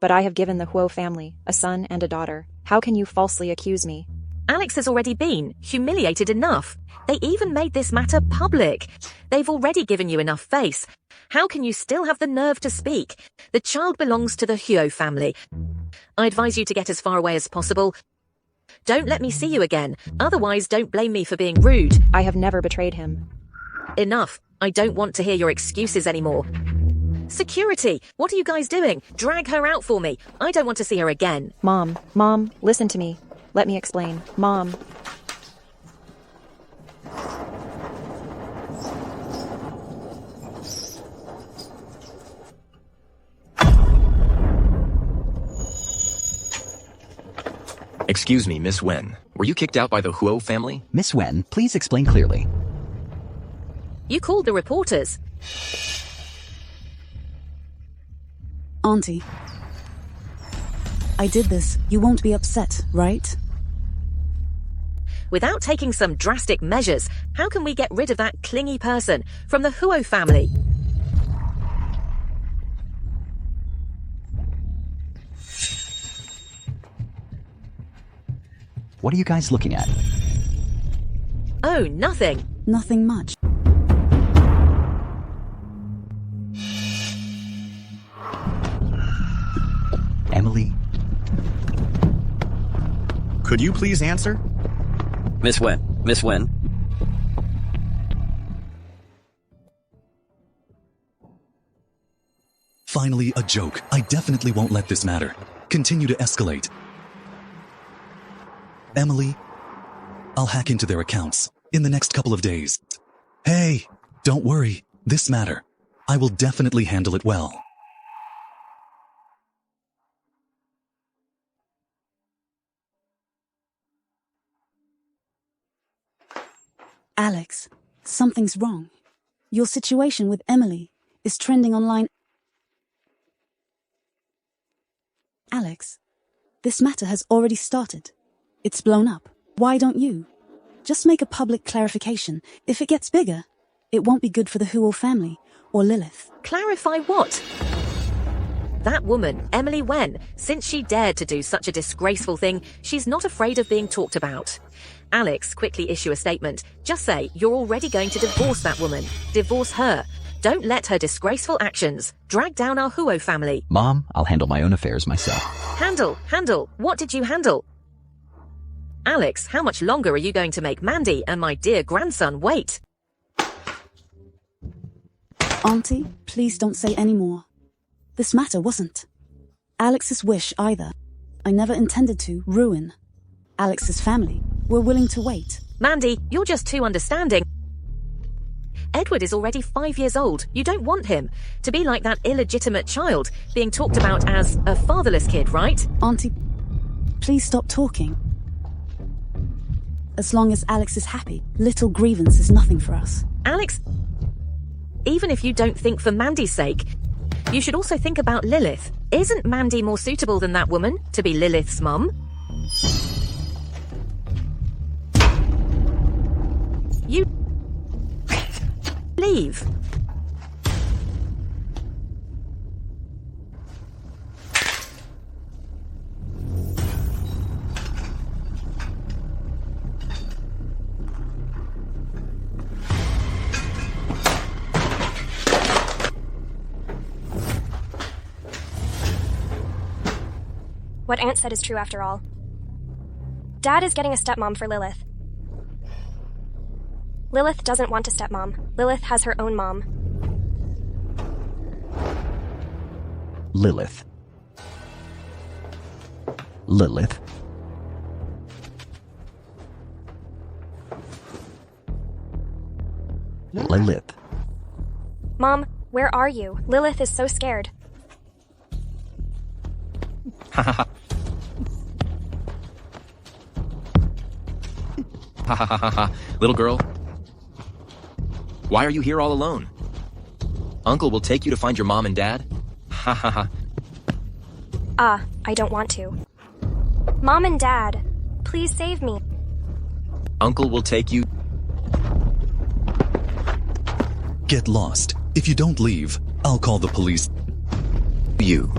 but I have given the Huo family a son and a daughter. How can you falsely accuse me? Alex has already been humiliated enough. They even made this matter public. They've already given you enough face. How can you still have the nerve to speak? The child belongs to the Huo family. I advise you to get as far away as possible. Don't let me see you again. Otherwise, don't blame me for being rude. I have never betrayed him. Enough. I don't want to hear your excuses anymore. Security! What are you guys doing? Drag her out for me. I don't want to see her again. Mom, listen to me. Let me explain. Mom. Excuse me, Miss Wen. Were you kicked out by the Huo family? Miss Wen, please explain clearly. You called the reporters. Auntie, I did this. You won't be upset, right? Without taking some drastic measures, how can we get rid of that clingy person from the Huo family? What are you guys looking at? Oh, nothing. Nothing much. Emily? Could you please answer? Miss Wen. Finally, a joke. I definitely won't let this matter continue to escalate. Emily, I'll hack into their accounts in the next couple of days. Hey, don't worry. This matter, I will definitely handle it well. Alex, something's wrong. Your situation with Emily is trending online. Alex, this matter has already started. It's blown up. Why don't you? Just make a public clarification. If it gets bigger, it won't be good for the Huo family or Lilith. Clarify what? That woman, Emily Wen, since she dared to do such a disgraceful thing, she's not afraid of being talked about. Alex, quickly issue a statement. Just say you're already going to divorce that woman. Divorce her. Don't let her disgraceful actions drag down our Huo family. Mom, I'll handle my own affairs myself. Handle. What did you handle? Alex, how much longer are you going to make Mandy and my dear grandson wait? Auntie, please don't say any more. This matter wasn't Alex's wish either. I never intended to ruin Alex's family. We're willing to wait. Mandy, you're just too understanding. Edward is already 5 years old. You don't want him to be like that illegitimate child being talked about as a fatherless kid, right? Auntie, please stop talking. As long as Alex is happy, little grievance is nothing for us. Alex, even if you don't think for Mandy's sake, you should also think about Lilith. Isn't Mandy more suitable than that woman to be Lilith's mum? You leave. What Aunt said is true after all. Dad is getting a stepmom for Lilith. Lilith doesn't want a stepmom. Lilith has her own mom. Lilith. Lilith. Lilith. Mom, where are you? Lilith is so scared. Ha ha ha. Ha ha ha ha ha. Little girl, why are you here all alone? Uncle will take you to find your mom and dad? Ha ha ha. I don't want to. Mom and Dad, please save me. Uncle will take you. Get lost. If you don't leave, I'll call the police. You.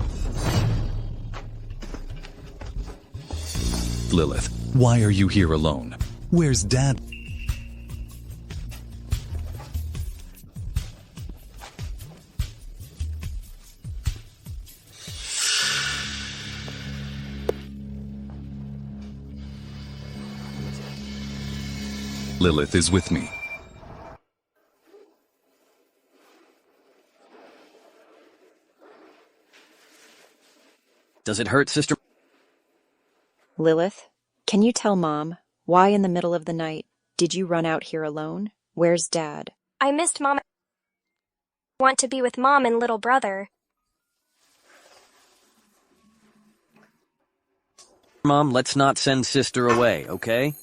Lilith, why are you here alone? Where's Dad? Lilith is with me. Does it hurt, sister? Lilith, can you tell Mom, why in the middle of the night did you run out here alone? Where's Dad? I missed Mom. I want to be with Mom and little brother. Mom, let's not send sister away, okay?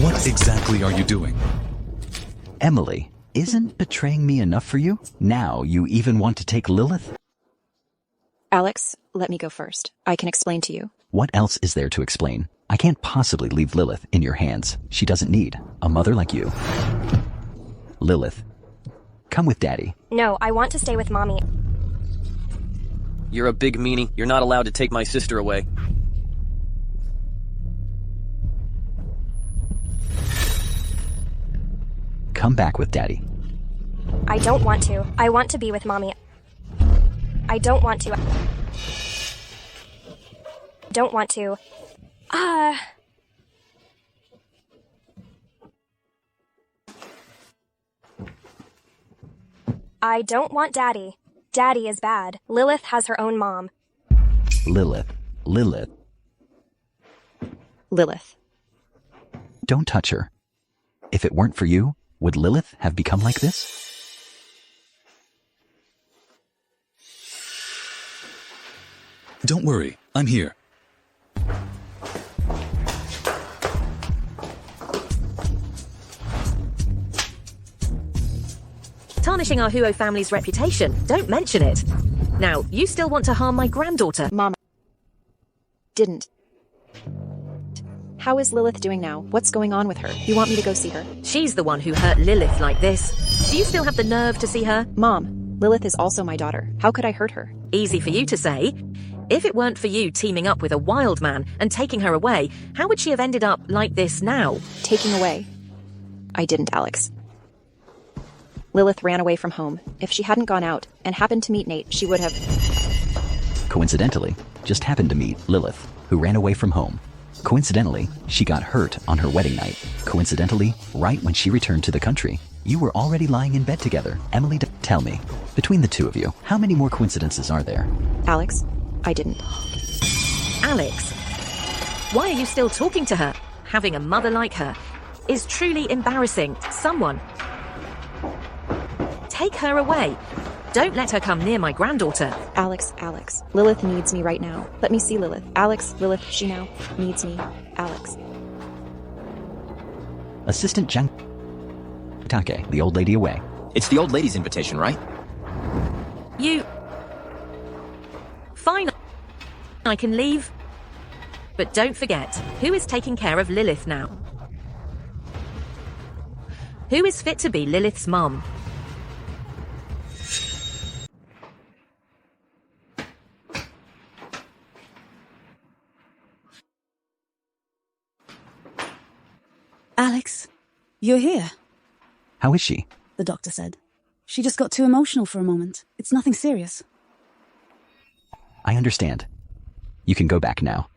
What exactly are you doing? Emily, isn't betraying me enough for you? Now you even want to take Lilith? Alex, let me go first. I can explain to you. What else is there to explain? I can't possibly leave Lilith in your hands. She doesn't need a mother like you. Lilith, come with Daddy. No, I want to stay with Mommy. You're a big meanie. You're not allowed to take my sister away. Come back with Daddy. I don't want to. I want to be with Mommy. I don't want to. Don't want to. I don't want Daddy. Daddy is bad. Lilith has her own mom. Lilith. Lilith. Lilith. Don't touch her. If it weren't for you, would Lilith have become like this? Don't worry, I'm here. Tarnishing our Huo family's reputation. Don't mention it. Now, you still want to harm my granddaughter? Mom didn't. How is Lilith doing now? What's going on with her? You want me to go see her? She's the one who hurt Lilith like this. Do you still have the nerve to see her? Mom, Lilith is also my daughter. How could I hurt her? Easy for you to say. If it weren't for you teaming up with a wild man and taking her away, how would she have ended up like this now? Taking away? I didn't, Alex. Lilith ran away from home. If she hadn't gone out and happened to meet Nate, she would have... Coincidentally, just happened to meet Lilith, who ran away from home. Coincidentally, she got hurt on her wedding night. Coincidentally, right when she returned to the country, you were already lying in bed together. Emily, tell me, between the two of you, how many more coincidences are there? Alex, I didn't. Alex, why are you still talking to her? Having a mother like her is truly embarrassing. Someone, take her away. Don't let her come near my granddaughter. Alex. Lilith needs me right now. Let me see Lilith. Lilith, she now needs me. Alex. Assistant Jang... Take the old lady away. It's the old lady's invitation, right? You... Fine, I can leave. But don't forget, who is taking care of Lilith now? Who is fit to be Lilith's mom? Alex, you're here, How is she? the doctor said. She just got too emotional for a moment. It's nothing serious. I understand. You can go back now.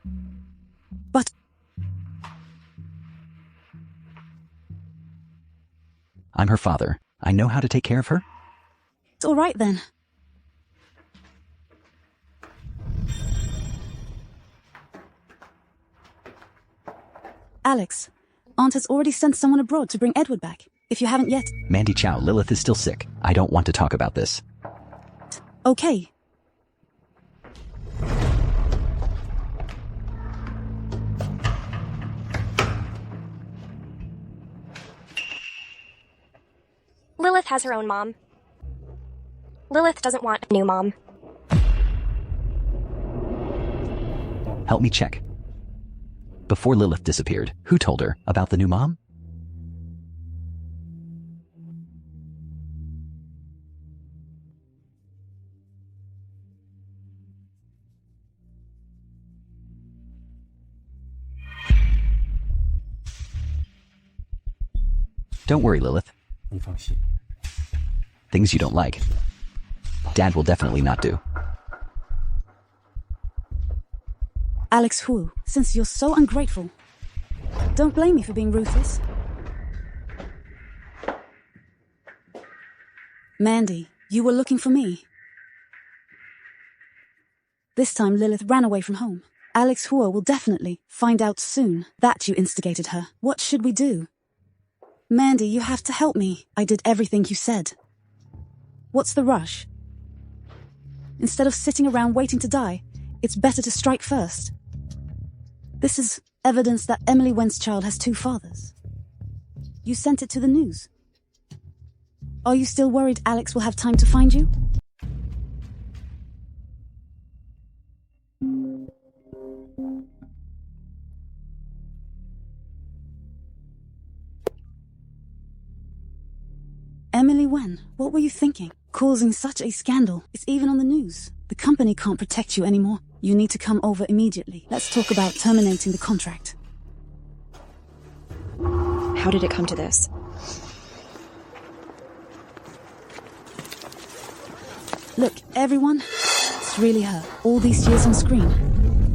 But I'm her father. I know how to take care of her. it's all right then. Alex, Aunt has already sent someone abroad to bring Edward back, if you haven't yet. Mandy Chow, Lilith is still sick. I don't want to talk about this. Okay. Lilith has her own mom. Lilith doesn't want a new mom. Help me check. Before Lilith disappeared, who told her about the new mom? Don't worry, Lilith. Things you don't like, Dad will definitely not do. Alex Hu, since you're so ungrateful, don't blame me for being ruthless. Mandy, you were looking for me. This time Lilith ran away from home. Alex Hu will definitely find out soon that you instigated her. What should we do? Mandy, you have to help me. I did everything you said. What's the rush? Instead of sitting around waiting to die, it's better to strike first. This is evidence that Emily Wen's child has two fathers. You sent it to the news. Are you still worried Alex will have time to find you? Emily Wen, what were you thinking? Causing such a scandal. It's even on the news. The company can't protect you anymore. You need to come over immediately. Let's talk about terminating the contract. How did it come to this? Look, everyone, it's really her. All these years on screen.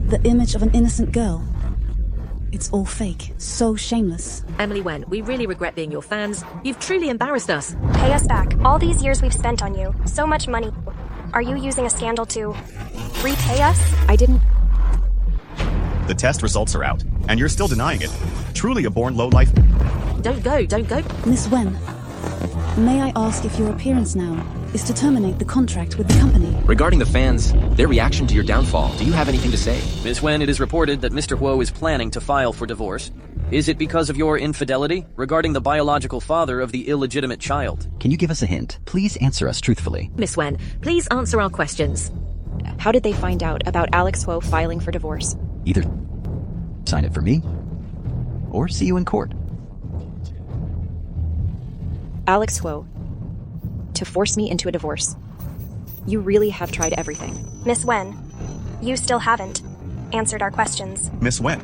The image of an innocent girl. It's all fake. So shameless. Emily Wen, we really regret being your fans. You've truly embarrassed us. Pay us back. All these years we've spent on you. So much money. Are you using a scandal to repay us? I didn't... The test results are out, and you're still denying it. Truly a born lowlife. Don't go. Miss Wen, may I ask if your appearance now is to terminate the contract with the company? Regarding the fans, their reaction to your downfall, do you have anything to say? Miss Wen, it is reported that Mr. Huo is planning to file for divorce. Is it because of your infidelity regarding the biological father of the illegitimate child? Can you give us a hint? Please answer us truthfully. Miss Wen, please answer our questions. How did they find out about Alex Huo filing for divorce? Either sign it for me, or see you in court. Alex Huo, to force me into a divorce. You really have tried everything. Miss Wen, you still haven't answered our questions. Miss Wen.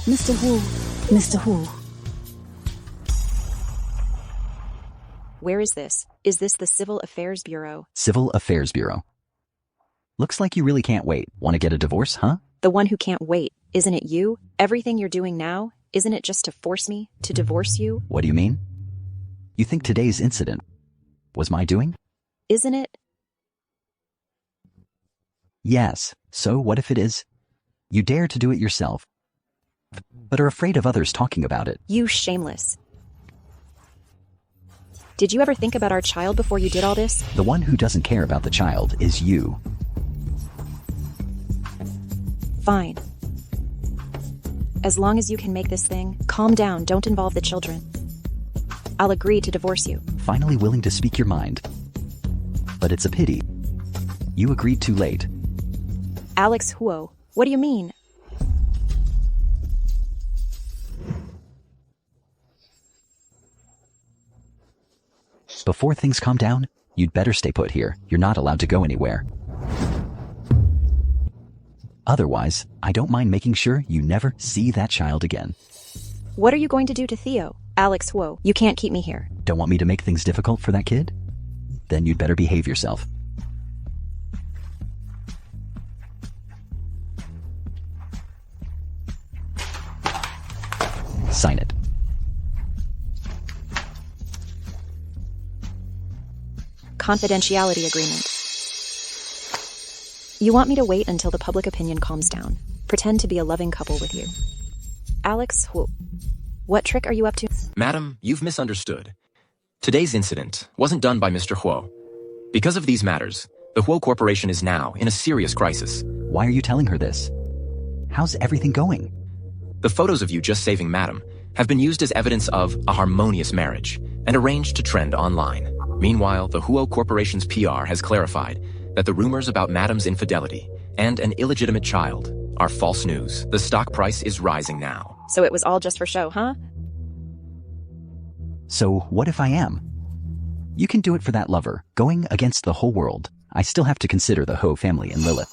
Mr. Huo, Mr. Huo. Where is this? Is this the Civil Affairs Bureau? Civil Affairs Bureau. Looks like you really can't wait. Want to get a divorce, huh? The one who can't wait. Isn't it you? Everything you're doing now, isn't it just to force me to divorce you? What do you mean? You think today's incident was my doing? Isn't it? Yes. So what if it is? You dare to do it yourself, but are afraid of others talking about it. You shameless. Did you ever think about our child before you did all this? The one who doesn't care about the child is you. Fine. As long as you can make this thing, calm down, don't involve the children. I'll agree to divorce you. Finally willing to speak your mind. But it's a pity. You agreed too late. Alex Huo, what do you mean? Before things calm down, you'd better stay put here. You're not allowed to go anywhere. Otherwise, I don't mind making sure you never see that child again. What are you going to do to Theo? Alex Huo, you can't keep me here. Don't want me to make things difficult for that kid? Then you'd better behave yourself. Sign it. Confidentiality agreement. You want me to wait until the public opinion calms down. Pretend to be a loving couple with you. Alex, what trick are you up to? Madam, you've misunderstood. Today's incident wasn't done by Mr. Huo. Because of these matters, the Huo Corporation is now in a serious crisis. Why are you telling her this? How's everything going? The photos of you just saving Madam have been used as evidence of a harmonious marriage and arranged to trend online. Meanwhile, the Huo Corporation's PR has clarified that the rumors about Madam's infidelity and an illegitimate child are false news. The stock price is rising now. So it was all just for show, huh? So what if I am? You can do it for that lover, going against the whole world. I still have to consider the Ho family and Lilith.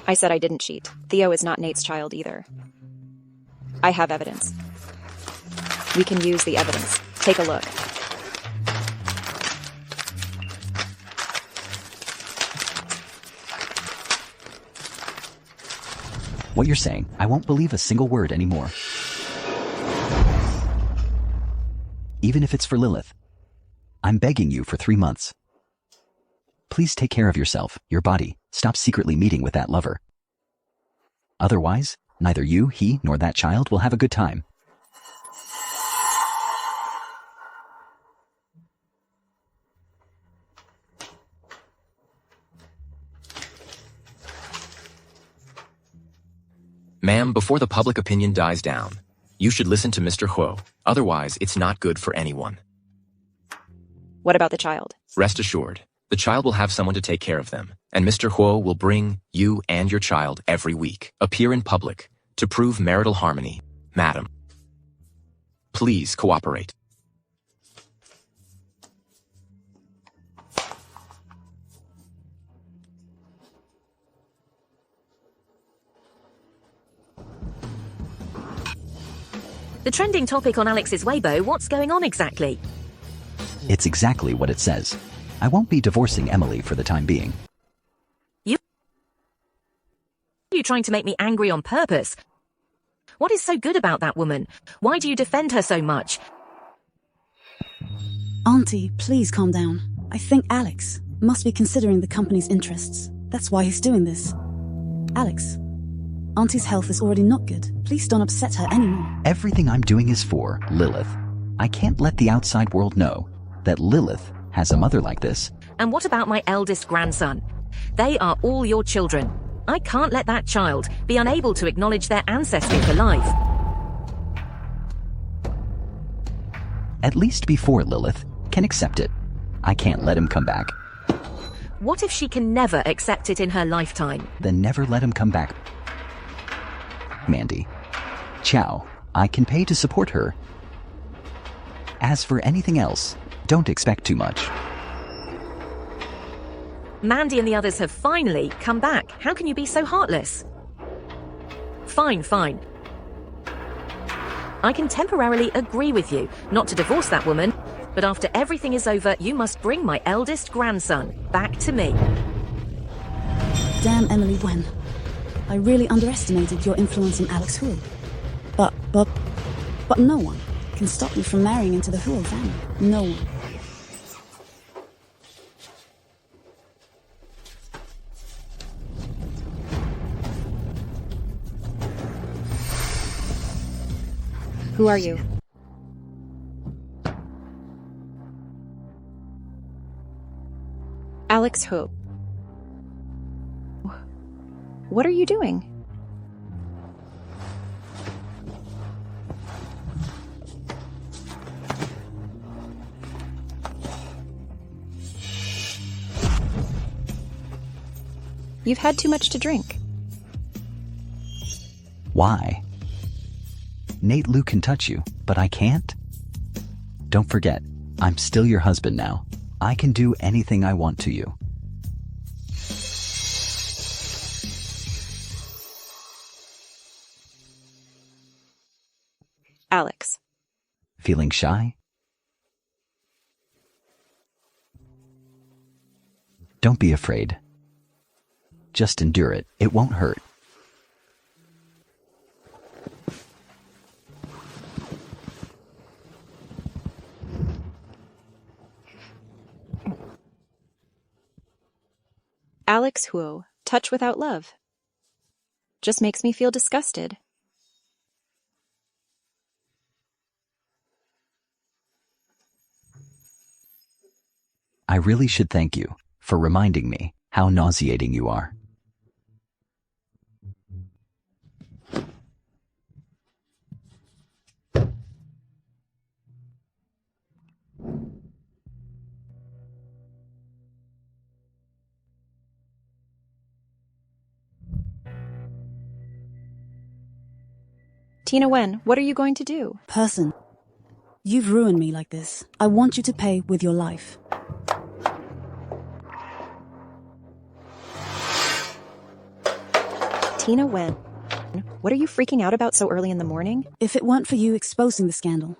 I said I didn't cheat. Theo is not Nate's child either. I have evidence. We can use the evidence. Take a look. What you're saying, I won't believe a single word anymore. Even if it's for Lilith. I'm begging you for 3 months. Please take care of yourself, your body. Stop secretly meeting with that lover. Otherwise, neither you, he, nor that child will have a good time. Ma'am, before the public opinion dies down, you should listen to Mr. Huo. Otherwise, it's not good for anyone. What about the child? Rest assured, the child will have someone to take care of them, and Mr. Huo will bring you and your child every week. Appear in public to prove marital harmony. Madam, please cooperate. The trending topic on Alex's Weibo, what's going on exactly? It's exactly what it says. I won't be divorcing Emily for the time being. You trying to make me angry on purpose? What is so good about that woman? Why do you defend her so much? Auntie, please calm down. I think Alex must be considering the company's interests. That's why he's doing this. Alex, Auntie's health is already not good. Please don't upset her anymore. Everything I'm doing is for Lilith. I can't let the outside world know that Lilith has a mother like this. And what about my eldest grandson? They are all your children. I can't let that child be unable to acknowledge their ancestry for life. At least before Lilith can accept it. I can't let him come back. What if she can never accept it in her lifetime? Then never let him come back. Mandy. Ciao. I can pay to support her. As for anything else, don't expect too much. Mandy and the others have finally come back. How can you be so heartless? Fine. I can temporarily agree with you not to divorce that woman, but after everything is over, you must bring my eldest grandson back to me. Damn Emily Wen. I really underestimated your influence on Alex Huo. But no one can stop me from marrying into the Huo family. No one. Who are you? Alex Hope. What are you doing? You've had too much to drink. Why? Nate Liu can touch you, but I can't? Don't forget, I'm still your husband now. I can do anything I want to you. Alex. Feeling shy? Don't be afraid. Just endure it. It won't hurt. Alex Huo, touch without love. Just makes me feel disgusted. I really should thank you for reminding me how nauseating you are. Tina Wen, what are you going to do? Person, you've ruined me like this. I want you to pay with your life. Tina Wen, what are you freaking out about so early in the morning? If it weren't for you exposing the scandal,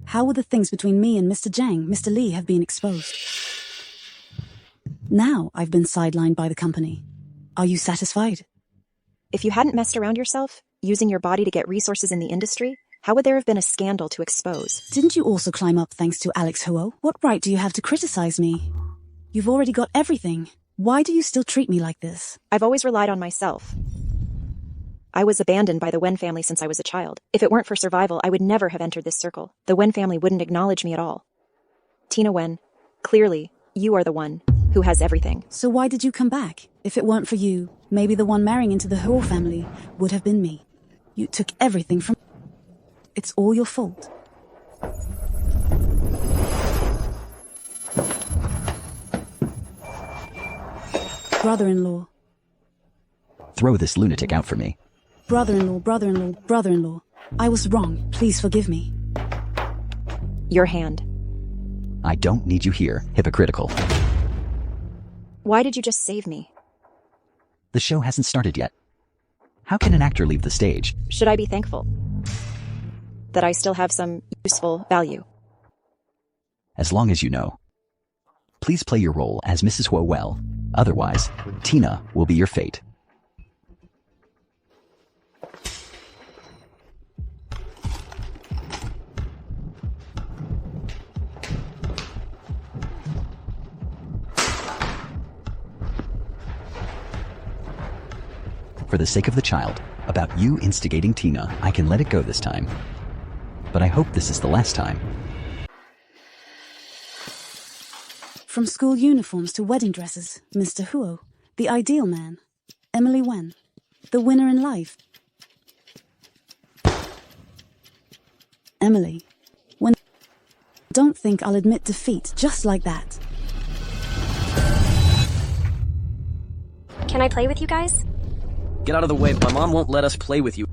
how would the things between me and Mr. Zhang, Mr. Li, have been exposed? Now I've been sidelined by the company. Are you satisfied? If you hadn't messed around yourself, using your body to get resources in the industry, how would there have been a scandal to expose? Didn't you also climb up thanks to Alex Huo? What right do you have to criticize me? You've already got everything. Why do you still treat me like this? I've always relied on myself. I was abandoned by the Wen family since I was a child. If it weren't for survival, I would never have entered this circle. The Wen family wouldn't acknowledge me at all. Tina Wen, clearly, you are the one who has everything. So why did you come back? If it weren't for you, maybe the one marrying into the Huo family would have been me. You took everything from... It's all your fault. Brother-in-law. Throw this lunatic out for me. Brother-in-law. I was wrong. Please forgive me. Your hand. I don't need you here, hypocritical. Why did you just save me? The show hasn't started yet. How can an actor leave the stage? Should I be thankful that I still have some useful value? As long as you know. Please play your role as Mrs. Huo well. Otherwise, Tina will be your fate. For the sake of the child, about you instigating Tina, I can let it go this time. But I hope this is the last time. From school uniforms to wedding dresses, Mr. Huo, the ideal man. Emily Wen, the winner in life. Emily, when... Don't think I'll admit defeat just like that. Can I play with you guys? Get out of the way. My mom won't let us play with you.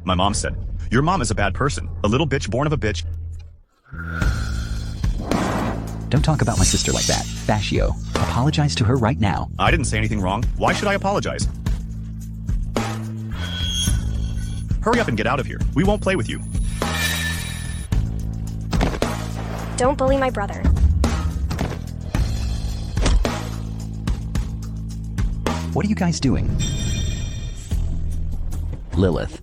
My mom said, "Your mom is a bad person. A little bitch born of a bitch." Don't talk about my sister like that. Fascio, apologize to her right now. I didn't say anything wrong. Why should I apologize? Hurry up and get out of here. We won't play with you. Don't bully my brother. What are you guys doing? Lilith,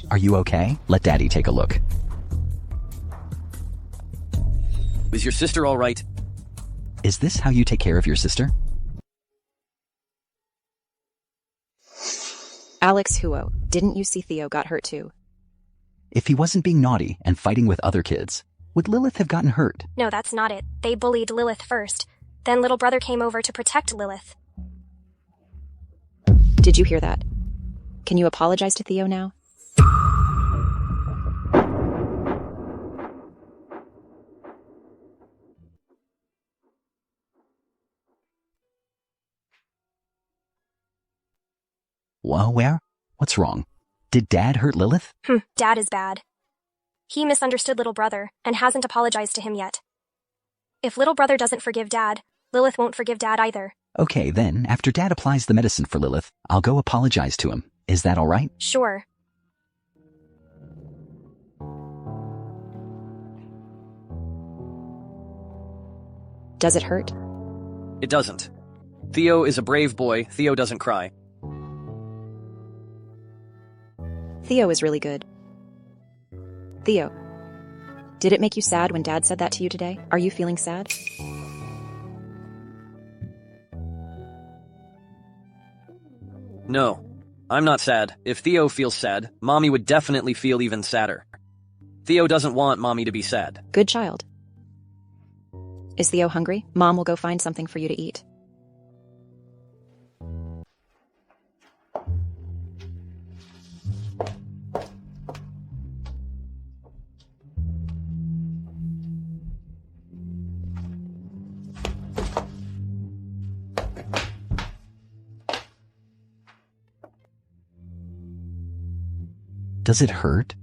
are you okay? Let Daddy take a look. Is your sister all right? Is this how you take care of your sister? Alex Huo, didn't you see Theo got hurt too? If he wasn't being naughty and fighting with other kids, would Lilith have gotten hurt? No, that's not it. They bullied Lilith first. Then little brother came over to protect Lilith. Did you hear that? Can you apologize to Theo now? Well, where? What's wrong? Did Dad hurt Lilith? Dad is bad. He misunderstood little brother and hasn't apologized to him yet. If little brother doesn't forgive Dad, Lilith won't forgive Dad either. Okay, then, after Dad applies the medicine for Lilith, I'll go apologize to him. Is that all right? Sure. Does it hurt? It doesn't. Theo is a brave boy. Theo doesn't cry. Theo is really good. Theo, did it make you sad when Dad said that to you today? Are you feeling sad? No, I'm not sad. If Theo feels sad, Mommy would definitely feel even sadder. Theo doesn't want Mommy to be sad. Good child. Is Theo hungry? Mom will go find something for you to eat. Does it hurt?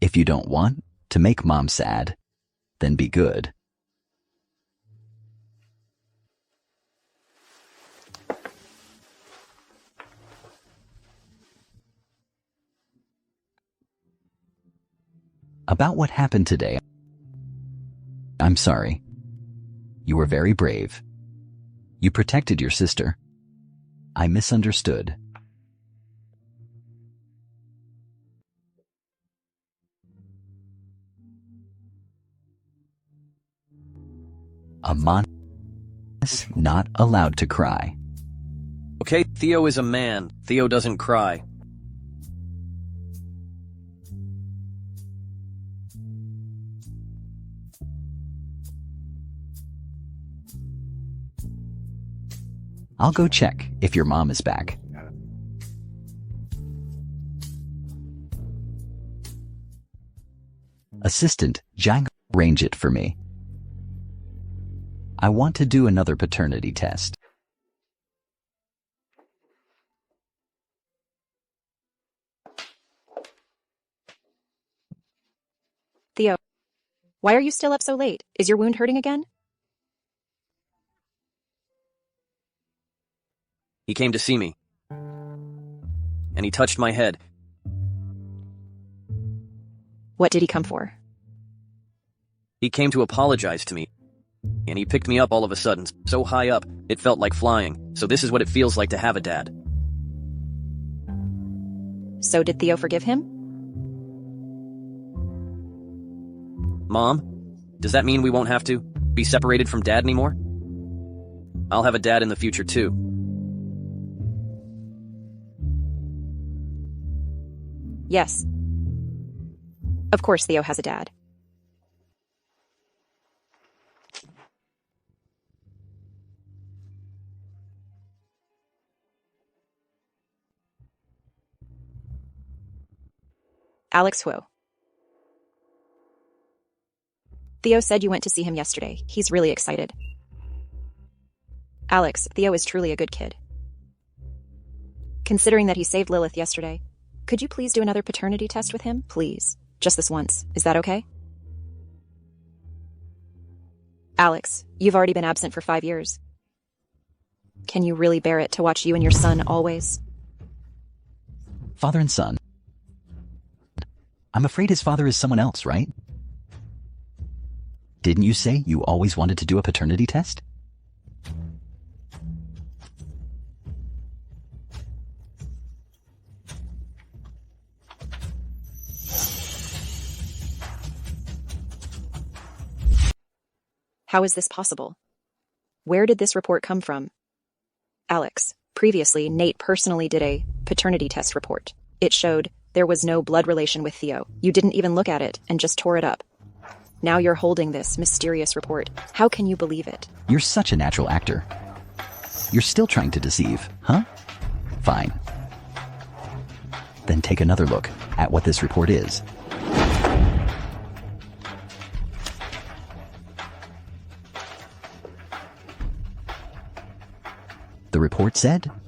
If you don't want to make Mom sad, then be good. About what happened today, I'm sorry. You were very brave. You protected your sister. I misunderstood. A mon is not allowed to cry. Okay, Theo is a man. Theo doesn't cry. I'll go check if your mom is back. Assistant, Jang, arrange it for me. I want to do another paternity test. Theo, why are you still up so late? Is your wound hurting again? He came to see me. And he touched my head. What did he come for? He came to apologize to me. And he picked me up all of a sudden, so high up, it felt like flying. So this is what it feels like to have a dad. So did Theo forgive him? Mom, does that mean we won't have to be separated from Dad anymore? I'll have a dad in the future too. Yes. Of course Theo has a dad. Alex Huo. Theo said you went to see him yesterday. He's really excited. Alex, Theo is truly a good kid. Considering that he saved Lilith yesterday, could you please do another paternity test with him? Please. Just this once. Is that okay? Alex, you've already been absent for 5 years. Can you really bear it to watch you and your son always? Father and son. I'm afraid his father is someone else, right? Didn't you say you always wanted to do a paternity test? How is this possible? Where did this report come from? Alex, previously Nate personally did a paternity test report. It showed there was no blood relation with Theo. You didn't even look at it and just tore it up. Now you're holding this mysterious report. How can you believe it? You're such a natural actor. You're still trying to deceive, huh? Fine. Then take another look at what this report is.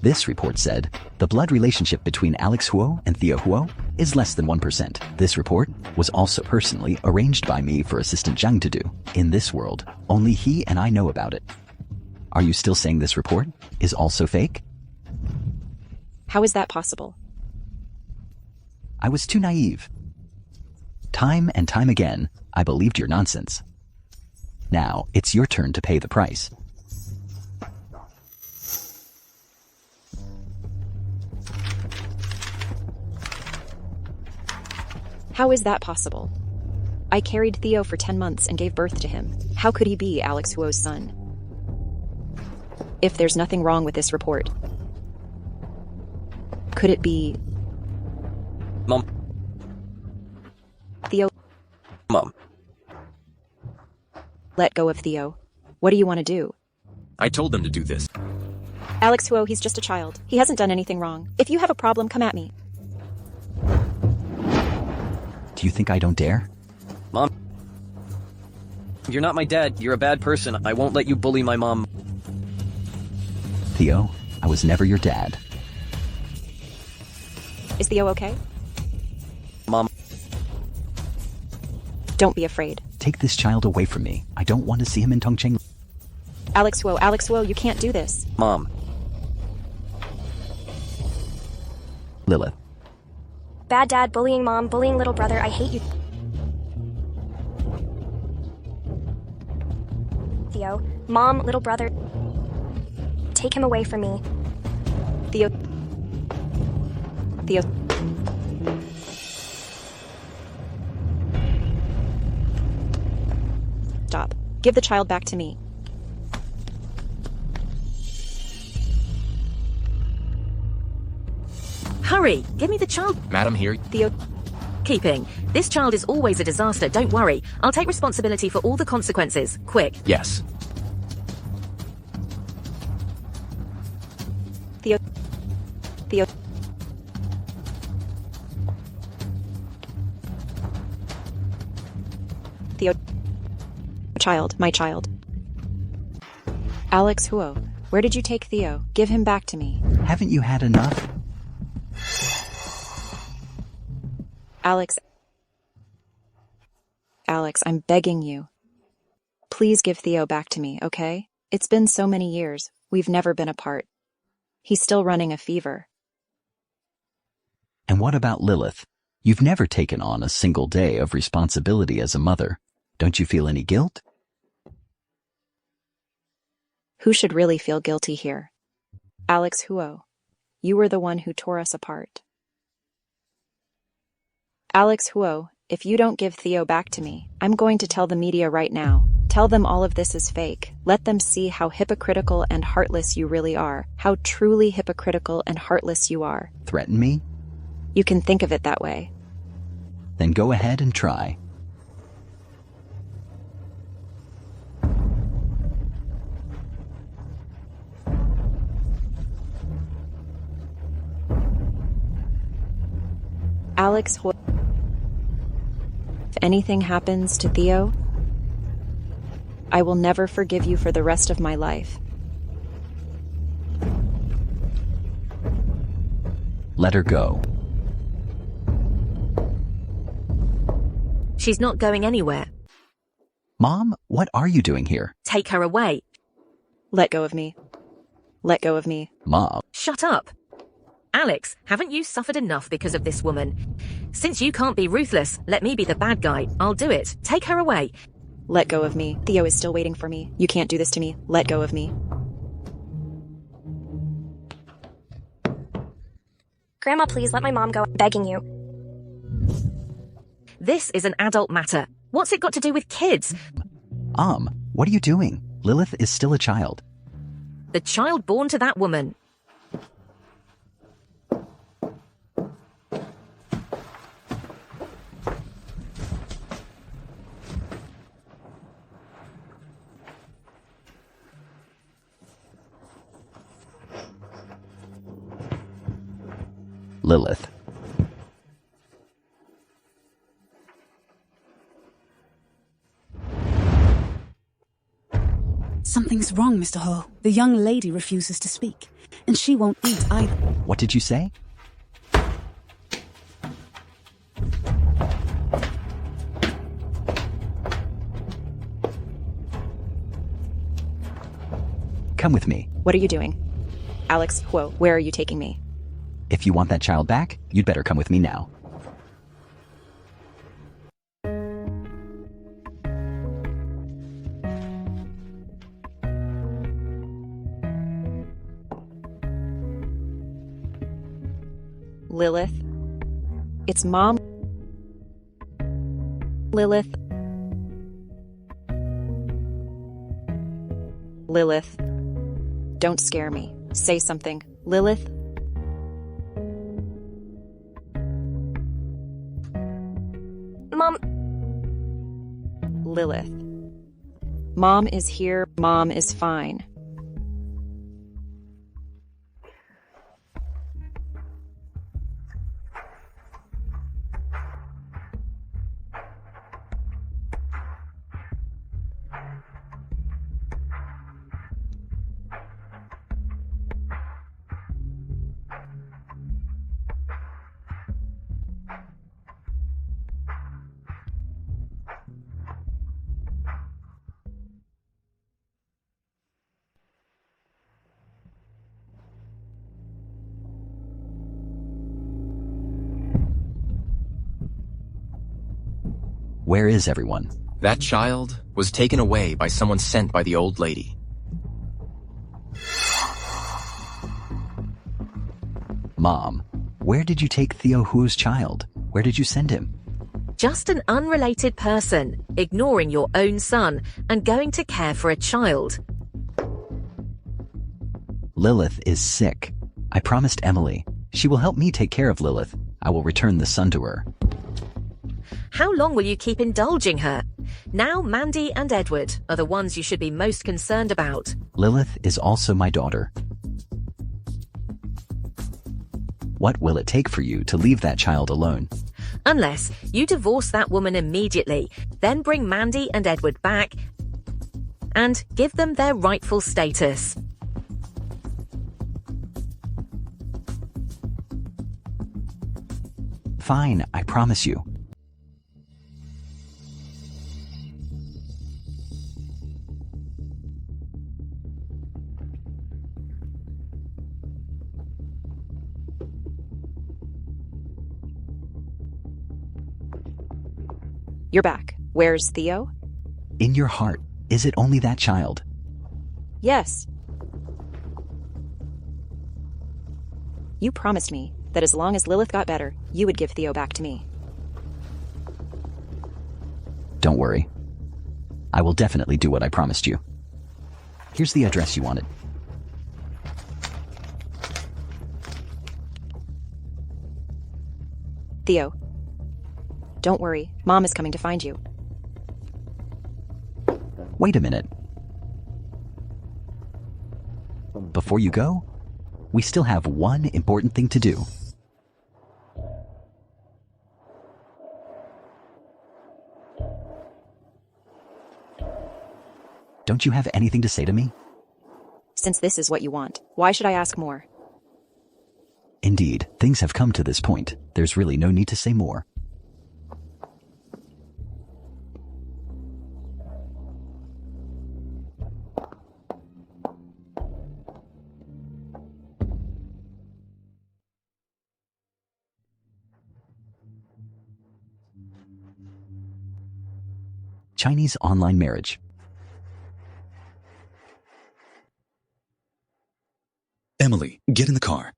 This report said, the blood relationship between Alex Huo and Theo Huo is less than 1%. This report was also personally arranged by me for Assistant Zhang to do. In this world, only he and I know about it. Are you still saying this report is also fake? How is that possible? I was too naive. Time and time again, I believed your nonsense. Now, it's your turn to pay the price. How is that possible? I carried Theo for 10 months and gave birth to him. How could he be Alex Huo's son? If there's nothing wrong with this report, could it be... Mom. Theo? Mom. Let go of Theo. What do you want to do? I told them to do this. Alex Huo, he's just a child. He hasn't done anything wrong. If you have a problem, come at me. Do you think I don't dare? Mom. You're not my dad. You're a bad person. I won't let you bully my mom. Theo, I was never your dad. Is Theo okay? Mom. Don't be afraid. Take this child away from me. I don't want to see him in Tongcheng. Alex Huo, you can't do this. Mom. Lilith. Bad dad, bullying mom, bullying little brother, I hate you. Theo, mom, little brother. Take him away from me. Theo. Stop. Give the child back to me. Hurry, give me the child. Madam, here. Theo. Keeping. This child is always a disaster, don't worry. I'll take responsibility for all the consequences. Quick. Yes. Theo. Child, my child. Alex Huo, where did you take Theo? Give him back to me. Haven't you had enough? Alex, I'm begging you. Please give Theo back to me, okay? It's been so many years. We've never been apart. He's still running a fever. And what about Lilith? You've never taken on a single day of responsibility as a mother. Don't you feel any guilt? Who should really feel guilty here? Alex Huo, you were the one who tore us apart. Alex Huo, if you don't give Theo back to me, I'm going to tell the media right now. Tell them all of this is fake. Let them see how hypocritical and heartless you really are. How truly hypocritical and heartless you are. Threaten me? You can think of it that way. Then go ahead and try. Alex Huo. anything happens to Theo, I will never forgive you for the rest of my life. Let her go. She's not going anywhere. Mom, what are you doing here? Take her away. Let go of me. Let go of me. Mom. Shut up. Alex, haven't you suffered enough because of this woman? Since you can't be ruthless, let me be the bad guy. I'll do it. Take her away. Let go of me. Theo is still waiting for me. You can't do this to me. Let go of me. Grandma, please let my mom go. I'm begging you. This is an adult matter. What's it got to do with kids? What are you doing? Lilith is still a child. The child born to that woman. Lilith. Something's wrong, Mr. Ho. The young lady refuses to speak, and she won't eat either. What did you say? Come with me. What are you doing? Alex, whoa, where are you taking me? If you want that child back, you'd better come with me now. Lilith. It's Mom. Lilith. Lilith. Don't scare me. Say something. Lilith. Mom. Lilith. Mom is here. Mom is fine. Where is everyone? That child was taken away by someone sent by the old lady. Mom, where did you take Theo Huo's child? Where did you send him? Just an unrelated person, ignoring your own son and going to care for a child. Lilith is sick. I promised Emily. She will help me take care of Lilith. I will return the son to her. How long will you keep indulging her? Now Mandy and Edward are the ones you should be most concerned about. Lilith is also my daughter. What will it take for you to leave that child alone? Unless you divorce that woman immediately, then bring Mandy and Edward back and give them their rightful status. Fine, I promise you. You're back. Where's Theo? In your heart, is it only that child? Yes. You promised me that as long as Lilith got better, you would give Theo back to me. Don't worry. I will definitely do what I promised you. Here's the address you wanted. Theo. Don't worry, Mom is coming to find you. Wait a minute. Before you go, we still have one important thing to do. Don't you have anything to say to me? Since this is what you want, why should I ask more? Indeed, things have come to this point. There's really no need to say more. Chinese online marriage. Emily, get in the car.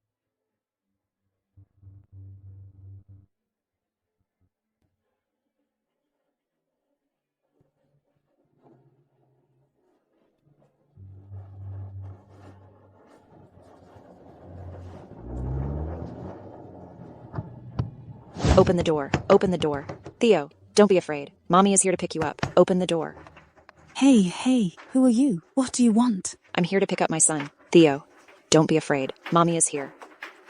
Open the door. Open the door. Theo, don't be afraid. Mommy is here to pick you up. Open the door. Hey, who are you? What do you want? I'm here to pick up my son. Theo, don't be afraid. Mommy is here.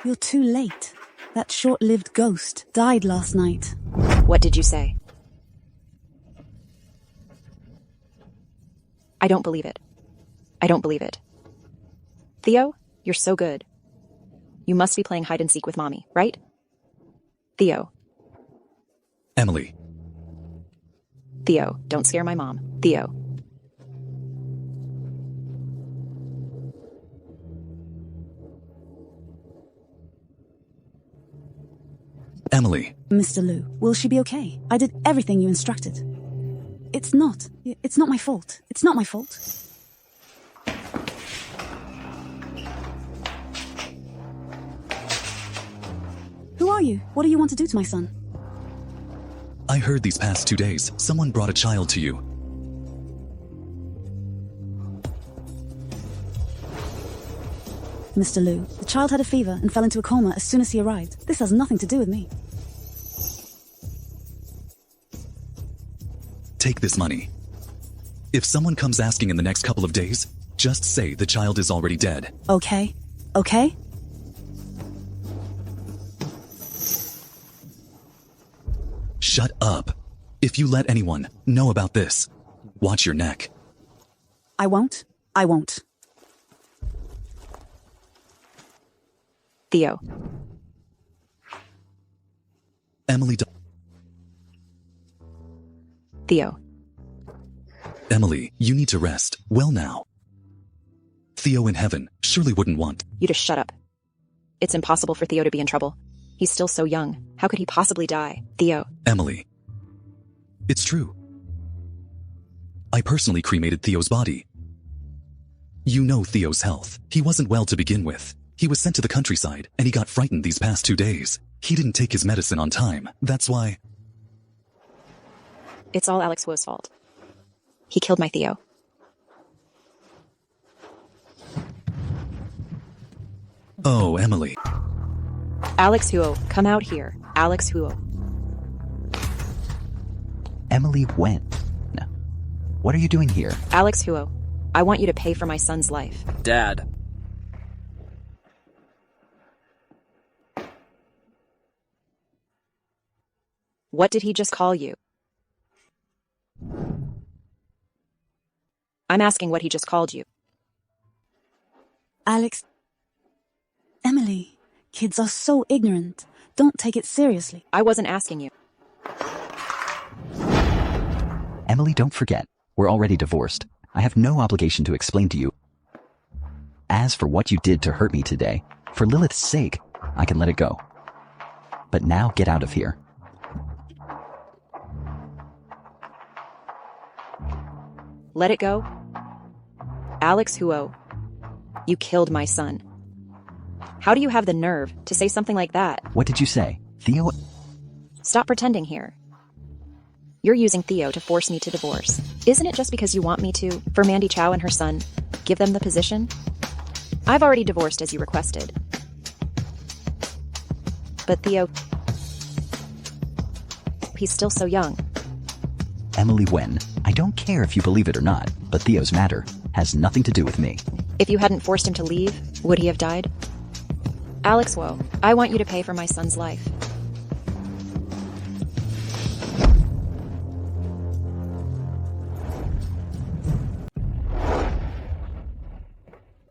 You're too late. That short-lived ghost died last night. What did you say? I don't believe it. I don't believe it. Theo, you're so good. You must be playing hide and seek with Mommy, right? Theo. Emily. Theo, don't scare my mom. Theo. Emily. Mr. Liu, will she be okay? I did everything you instructed. It's not my fault. It's not my fault. Who are you? What do you want to do to my son? I heard these past 2 days, someone brought a child to you. Mr. Liu, the child had a fever and fell into a coma as soon as he arrived. This has nothing to do with me. Take this money. If someone comes asking in the next couple of days, just say the child is already dead. Okay? Shut up. If you let anyone know about this, watch your neck. I won't. Theo. Emily. Theo. Emily, you need to rest. Well now. Theo in heaven surely wouldn't want. You just shut up. It's impossible for Theo to be in trouble. He's still so young. How could he possibly die? Theo. Emily. It's true. I personally cremated Theo's body. You know Theo's health. He wasn't well to begin with. He was sent to the countryside, and he got frightened these past 2 days. He didn't take his medicine on time. That's why... It's all Alex Wo's fault. He killed my Theo. Oh, Emily. Alex Huo, come out here. Alex Huo. Emily Wen. What are you doing here? Alex Huo, I want you to pay for my son's life. Dad. What did he just call you? I'm asking what he just called you. Alex. Emily, kids are so ignorant. Don't take it seriously. I wasn't asking you. Emily, don't forget, we're already divorced. I have no obligation to explain to you. As for what you did to hurt me today, for Lilith's sake, I can let it go. But now get out of here. Let it go? Alex Huo, you killed my son. How do you have the nerve to say something like that? What did you say? Theo? Stop pretending here. You're using Theo to force me to divorce. Isn't it just because you want me to, for Mandy Chow and her son, give them the position? I've already divorced as you requested. But Theo... he's still so young. Emily Wen, I don't care if you believe it or not, but Theo's matter has nothing to do with me. If you hadn't forced him to leave, would he have died? Alex Wo, I want you to pay for my son's life.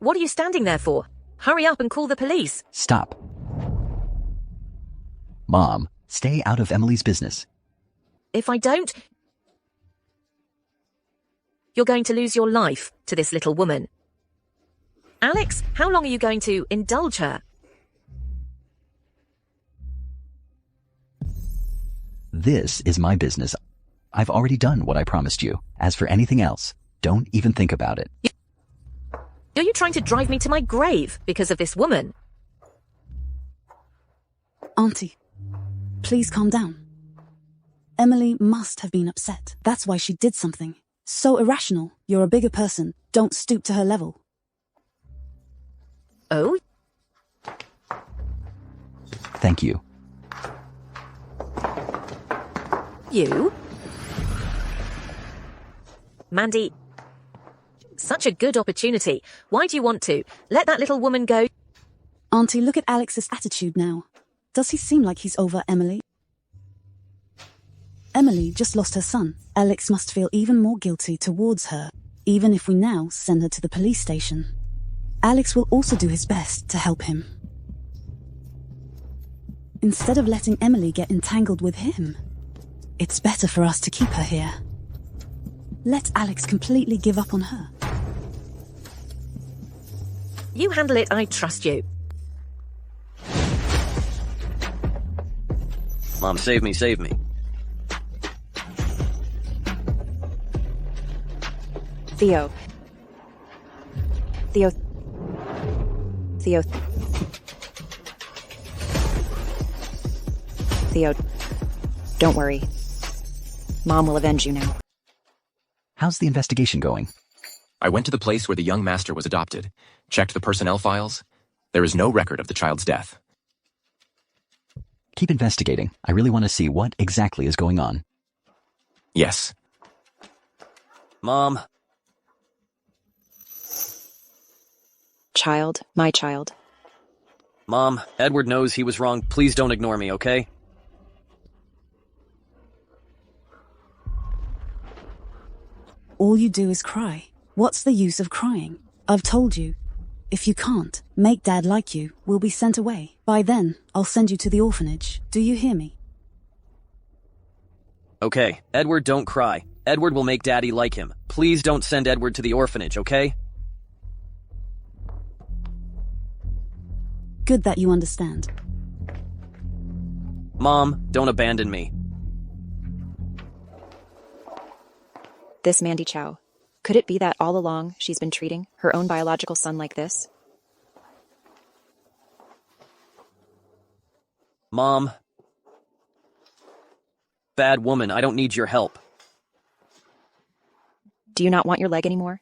What are you standing there for? Hurry up and call the police. Stop. Mom, stay out of Emily's business. If I don't, you're going to lose your life to this little woman. Alex, how long are you going to indulge her? This is my business. I've already done what I promised you. As for anything else, don't even think about it. Are you trying to drive me to my grave because of this woman? Auntie, please calm down. Emily must have been upset. That's why she did something. So irrational. You're a bigger person. Don't stoop to her level. Oh? Thank you. You? Mandy, such a good opportunity. Why do you want to? Let that little woman go. Auntie, look at Alex's attitude now. Does he seem like he's over Emily? Emily just lost her son. Alex must feel even more guilty towards her, even if we now send her to the police station. Alex will also do his best to help him. Instead of letting Emily get entangled with him, it's better for us to keep her here. Let Alex completely give up on her. You handle it, I trust you. Mom, save me, save me. Theo. Theo. Theo. Theo. Don't worry. Mom will avenge you now. How's the investigation going? I went to the place where the young master was adopted, checked the personnel files. There is no record of the child's death. Keep investigating. I really want to see what exactly is going on. Yes. Mom. Child, my child. Mom, Edward knows he was wrong. Please don't ignore me, okay? All you do is cry. What's the use of crying? I've told you. If you can't make Dad like you, we'll be sent away. By then, I'll send you to the orphanage. Do you hear me? Okay, Edward, don't cry. Edward will make Daddy like him. Please don't send Edward to the orphanage, okay? Good that you understand. Mom, don't abandon me. This Mandy Chow. Could it be that all along she's been treating her own biological son like this? Mom. Bad woman, I don't need your help. Do you not want your leg anymore?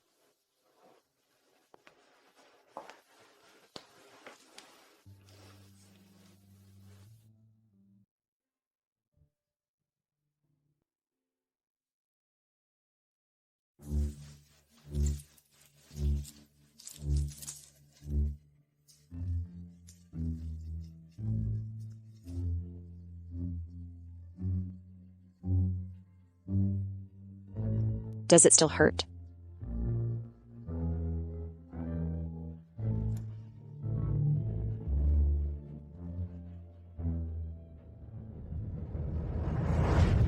Does it still hurt?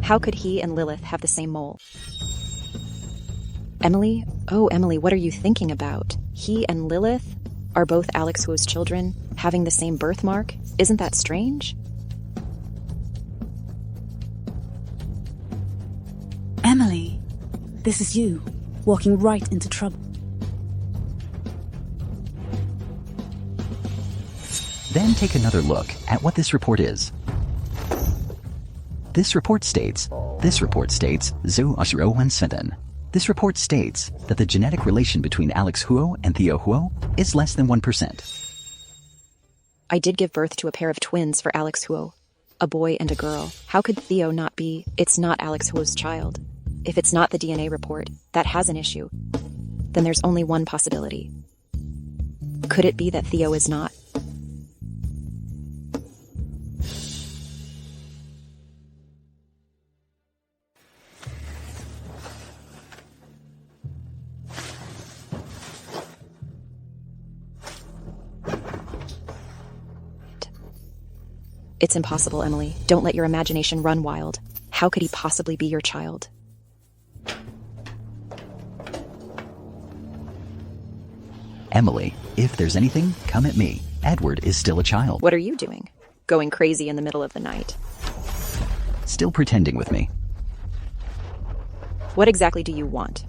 How could he and Lilith have the same mole? Emily? Oh, Emily, what are you thinking about? He and Lilith are both Alex Huo's children, having the same birthmark? Isn't that strange? Emily, this is you, walking right into trouble. Then take another look at what this report is. This report states, Zhu Ashiro Wen Senden. This report states that the genetic relation between Alex Huo and Theo Huo is less than 1%. I did give birth to a pair of twins for Alex Huo, a boy and a girl. How could Theo not be? It's not Alex Huo's child. If it's not the DNA report, that has an issue. Then there's only one possibility. Could it be that Theo is not? It's impossible, Emily. Don't let your imagination run wild. How could he possibly be your child? Emily, if there's anything, come at me. Edward is still a child. What are you doing? Going crazy in the middle of the night. Still pretending with me. What exactly do you want?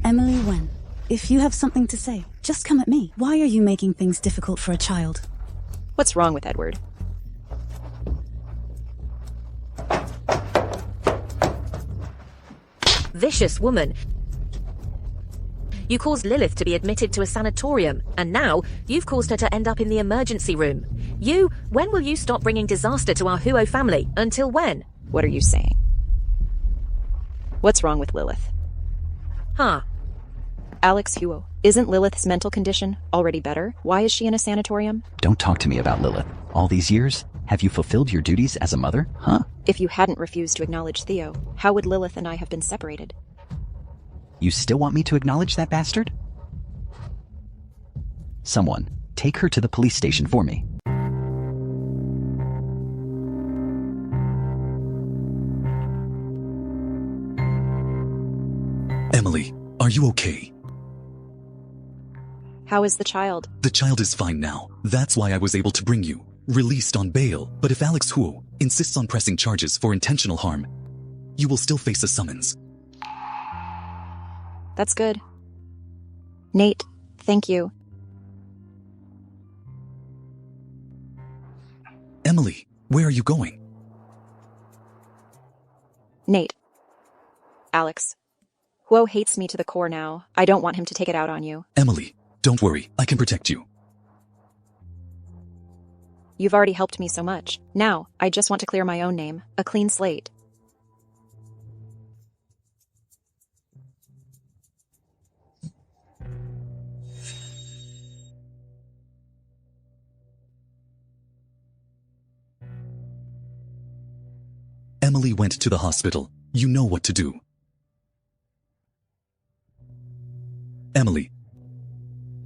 Emily Wen, if you have something to say, just come at me. Why are you making things difficult for a child? What's wrong with Edward? Vicious woman. You caused Lilith to be admitted to a sanatorium, and now you've caused her to end up in the emergency room. When will you stop bringing disaster to our Huo family? Until when? What are you saying? What's wrong with Lilith? Huh. Alex Huo, isn't Lilith's mental condition already better? Why is she in a sanatorium? Don't talk to me about Lilith. All these years, have you fulfilled your duties as a mother? Huh? If you hadn't refused to acknowledge Theo, how would Lilith and I have been separated? You still want me to acknowledge that bastard? Someone, take her to the police station for me. Emily, are you okay? How is the child? The child is fine now. That's why I was able to bring you. Released on bail. But if Alex Huo insists on pressing charges for intentional harm, you will still face a summons. That's good. Nate, thank you. Emily, where are you going? Nate. Alex. Huo hates me to the core now. I don't want him to take it out on you. Emily, don't worry. I can protect you. You've already helped me so much. Now, I just want to clear my own name. A clean slate. Emily went to the hospital. You know what to do. Emily,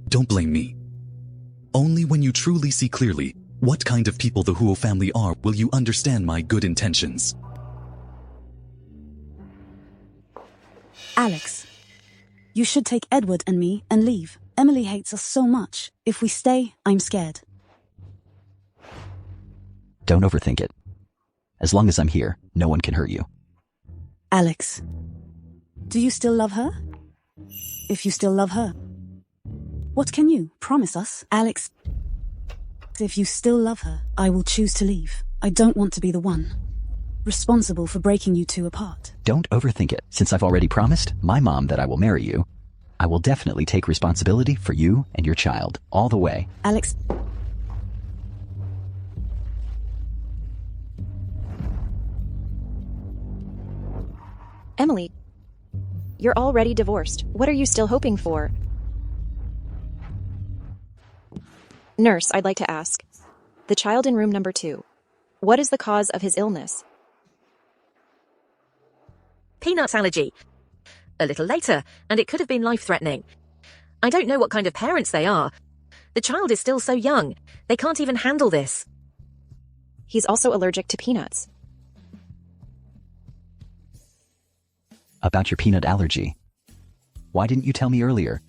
don't blame me. Only when you truly see clearly what kind of people the Huo family are will you understand my good intentions. Alex, you should take Edward and me and leave. Emily hates us so much. If we stay, I'm scared. Don't overthink it. As long as I'm here, no one can hurt you. Alex, do you still love her? If you still love her, what can you promise us? Alex, if you still love her, I will choose to leave. I don't want to be the one responsible for breaking you two apart. Don't overthink it. Since I've already promised my mom that I will marry you, I will definitely take responsibility for you and your child all the way. Alex, Emily, you're already divorced. What are you still hoping for? Nurse, I'd like to ask. The child in room number 2. What is the cause of his illness? Peanut allergy. A little later, and it could have been life-threatening. I don't know what kind of parents they are. The child is still so young. They can't even handle this. He's also allergic to peanuts. About your peanut allergy. Why didn't you tell me earlier?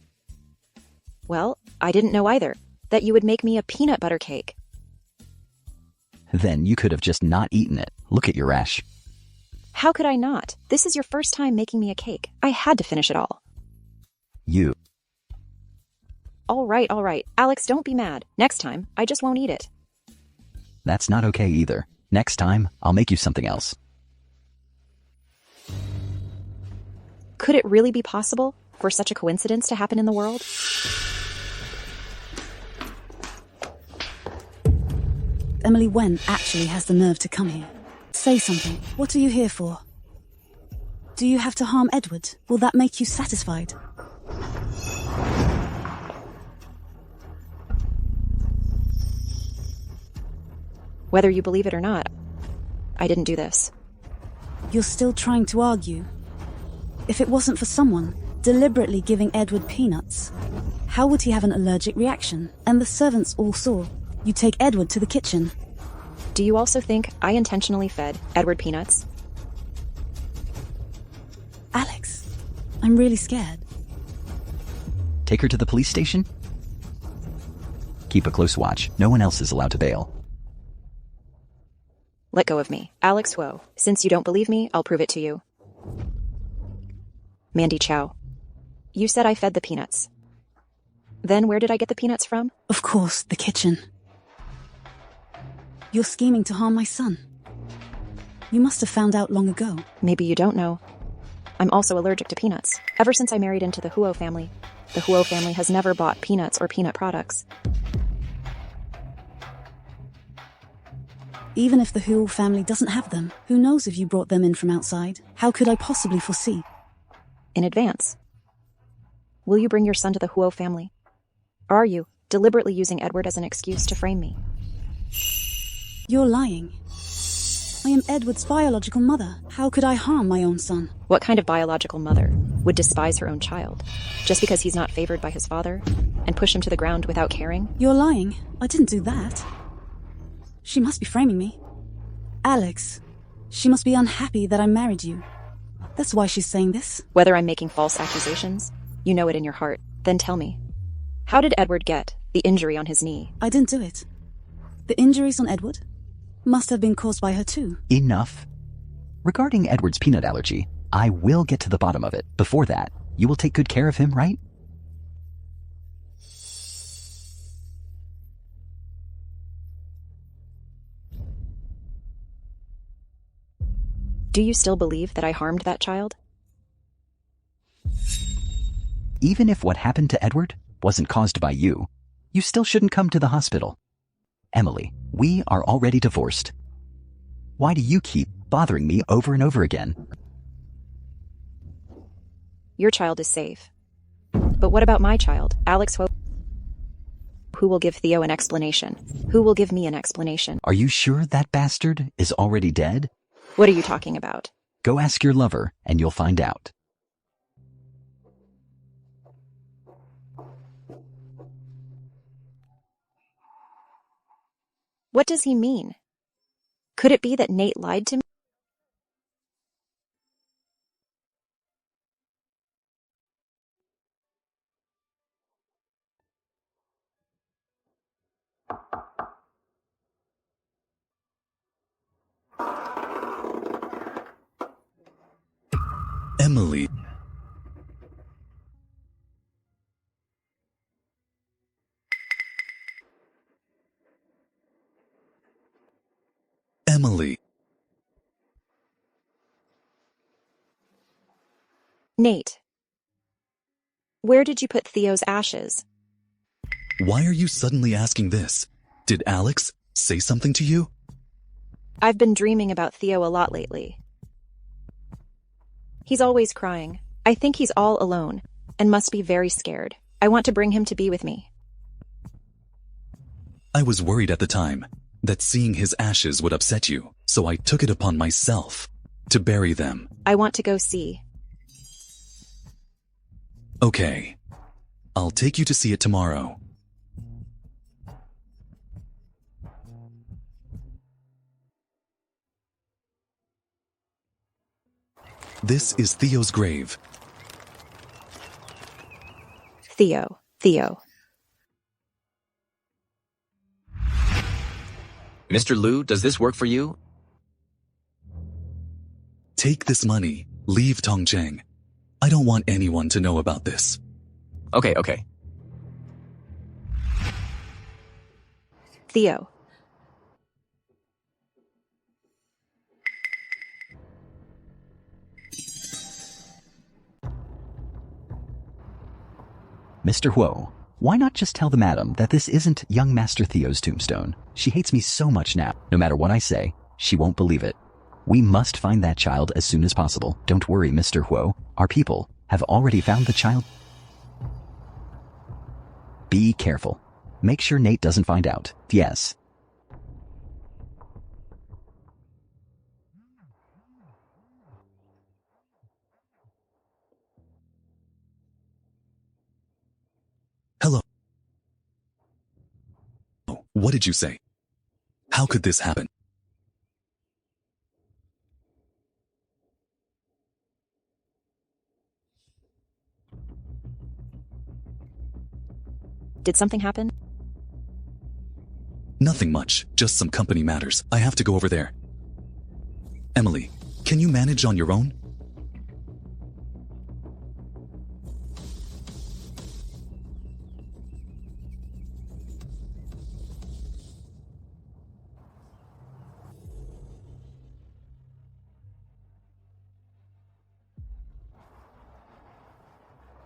Well, I didn't know either that you would make me a peanut butter cake. Then you could have just not eaten it. Look at your rash. How could I not? This is your first time making me a cake. I had to finish it all. You. All right. Alex, don't be mad. Next time, I just won't eat it. That's not okay either. Next time, I'll make you something else. Could it really be possible for such a coincidence to happen in the world? Emily Wen actually has the nerve to come here. Say something. What are you here for? Do you have to harm Edward? Will that make you satisfied? Whether you believe it or not, I didn't do this. You're still trying to argue. If it wasn't for someone, deliberately giving Edward peanuts. How would he have an allergic reaction? And the servants all saw. You take Edward to the kitchen. Do you also think I intentionally fed Edward peanuts? Alex, I'm really scared. Take her to the police station? Keep a close watch. No one else is allowed to bail. Let go of me. Alex Huo. Since you don't believe me, I'll prove it to you. Mandy Chow. You said I fed the peanuts. Then where did I get the peanuts from? Of course, the kitchen. You're scheming to harm my son. You must have found out long ago. Maybe you don't know. I'm also allergic to peanuts. Ever since I married into the Huo family, the Huo family has never bought peanuts or peanut products. Even if the Huo family doesn't have them, who knows if you brought them in from outside? How could I possibly foresee? In advance. Will you bring your son to the Huo family? Or are you deliberately using Edward as an excuse to frame me? You're lying. I am Edward's biological mother. How could I harm my own son? What kind of biological mother would despise her own child just because he's not favored by his father and push him to the ground without caring? You're lying. I didn't do that. She must be framing me. Alex, she must be unhappy that I married you. That's why she's saying this. Whether I'm making false accusations, you know it in your heart. Then tell me, how did Edward get the injury on his knee? I didn't do it. The injuries on Edward must have been caused by her too. Enough. Regarding Edward's peanut allergy, I will get to the bottom of it. Before that, you will take good care of him, right? Do you still believe that I harmed that child? Even if what happened to Edward wasn't caused by you, you still shouldn't come to the hospital. Emily, we are already divorced. Why do you keep bothering me over and over again? Your child is safe. But what about my child, Alex Huo? Who will give Theo an explanation? Who will give me an explanation? Are you sure that bastard is already dead? What are you talking about? Go ask your lover and you'll find out. What does he mean? Could it be that Nate lied to me? Emily. Emily. Nate, where did you put Theo's ashes? Why are you suddenly asking this? Did Alex say something to you? I've been dreaming about Theo a lot lately. He's always crying. I think he's all alone and must be very scared. I want to bring him to be with me. I was worried at the time that seeing his ashes would upset you, so I took it upon myself to bury them. I want to go see. Okay. I'll take you to see it tomorrow. This is Theo's grave. Theo. Mr. Liu, does this work for you? Take this money. Leave Tongcheng. I don't want anyone to know about this. Okay. Theo. Mr. Huo, why not just tell the madam that this isn't young Master Theo's tombstone? She hates me so much now. No matter what I say, she won't believe it. We must find that child as soon as possible. Don't worry, Mr. Huo. Our people have already found the child. Be careful. Make sure Nate doesn't find out. Yes. What did you say? How could this happen? Did something happen? Nothing much, just some company matters. I have to go over there. Emily, can you manage on your own?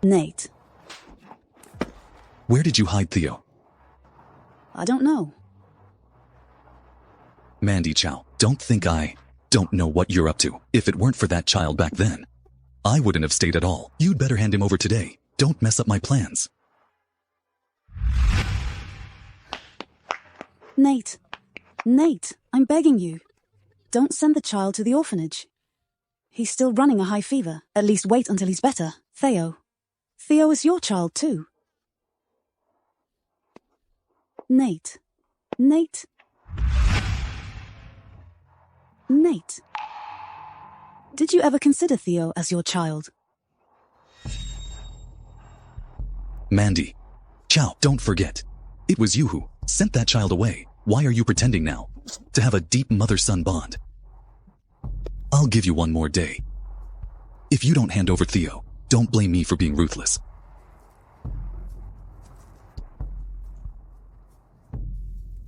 Nate, Where did you hide Theo? I don't know. Mandy Chow, don't think I don't know what you're up to. If it weren't for that child back then, I wouldn't have stayed at all. You'd better hand him over today. Don't mess up my plans. Nate, I'm begging you. Don't send the child to the orphanage. He's still running a high fever. At least wait until he's better. Theo is your child too. Nate. Did you ever consider Theo as your child? Mandy Chow, don't forget. It was you who sent that child away. Why are you pretending now to have a deep mother-son bond? I'll give you one more day. If you don't hand over Theo, don't blame me for being ruthless.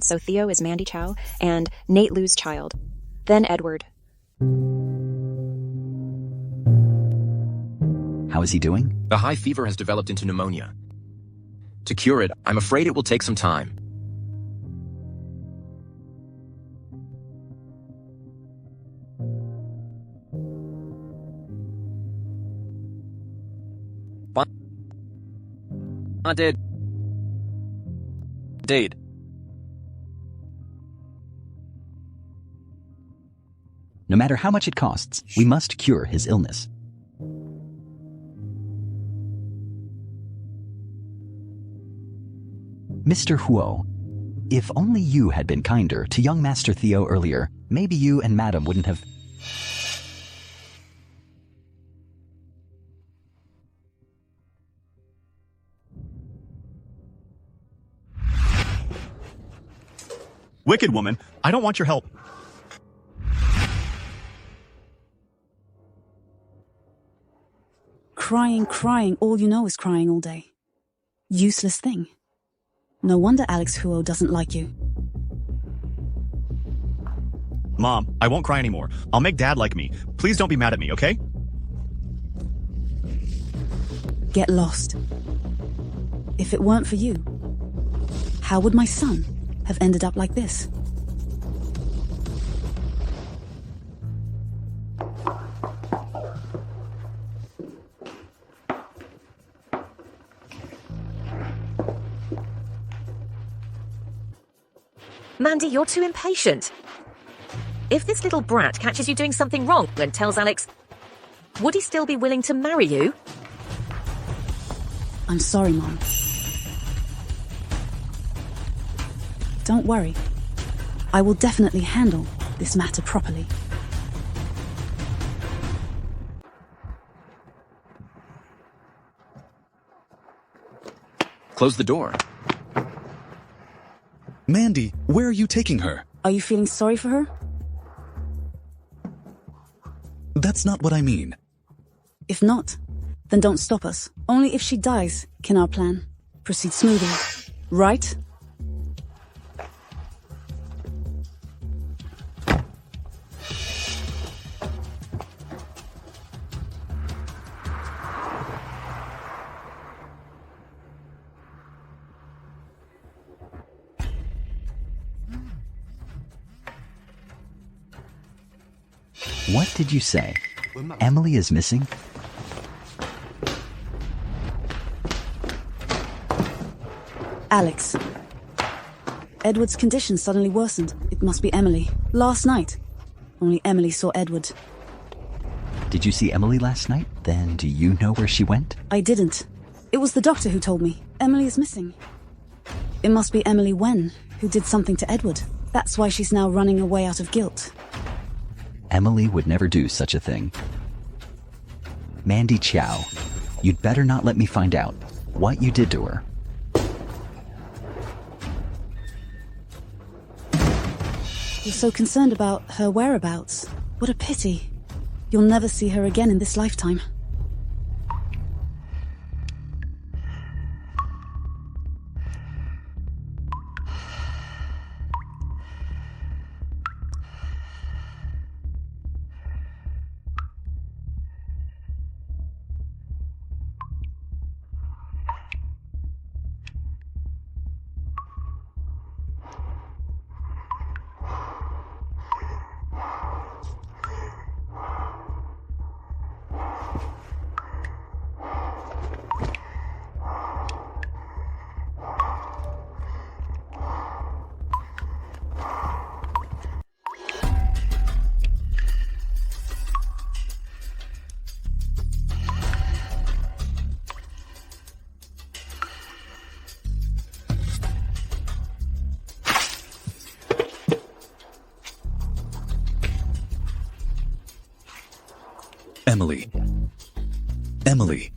So Theo is Mandy Chow and Nate Liu's child. Then Edward. How is he doing? The high fever has developed into pneumonia. To cure it, I'm afraid it will take some time. Dade. No matter how much it costs, we must cure his illness. Mr. Huo, if only you had been kinder to young Master Theo earlier, maybe you and Madam wouldn't have... Wicked woman, I don't want your help. Crying, all you know is crying all day. Useless thing. No wonder Alex Huo doesn't like you. Mom, I won't cry anymore. I'll make Dad like me. Please don't be mad at me, okay? Get lost. If it weren't for you, how would my son have ended up like this? Mandy, you're too impatient. If this little brat catches you doing something wrong and tells Alex, would he still be willing to marry you? I'm sorry, Mom. Don't worry. I will definitely handle this matter properly. Close the door. Mandy, where are you taking her? Are you feeling sorry for her? That's not what I mean. If not, then don't stop us. Only if she dies can our plan proceed smoothly. Right? What did you say? Emily is missing? Alex. Edward's condition suddenly worsened. It must be Emily. Last night. Only Emily saw Edward. Did you see Emily last night? Then do you know where she went? I didn't. It was the doctor who told me. Emily is missing. It must be Emily Wen. who did something to Edward. That's why she's now running away out of guilt. Emily would never do such a thing. Mandy Chow, you'd better not let me find out what you did to her. You're so concerned about her whereabouts. What a pity. You'll never see her again in this lifetime. Emily. Emily.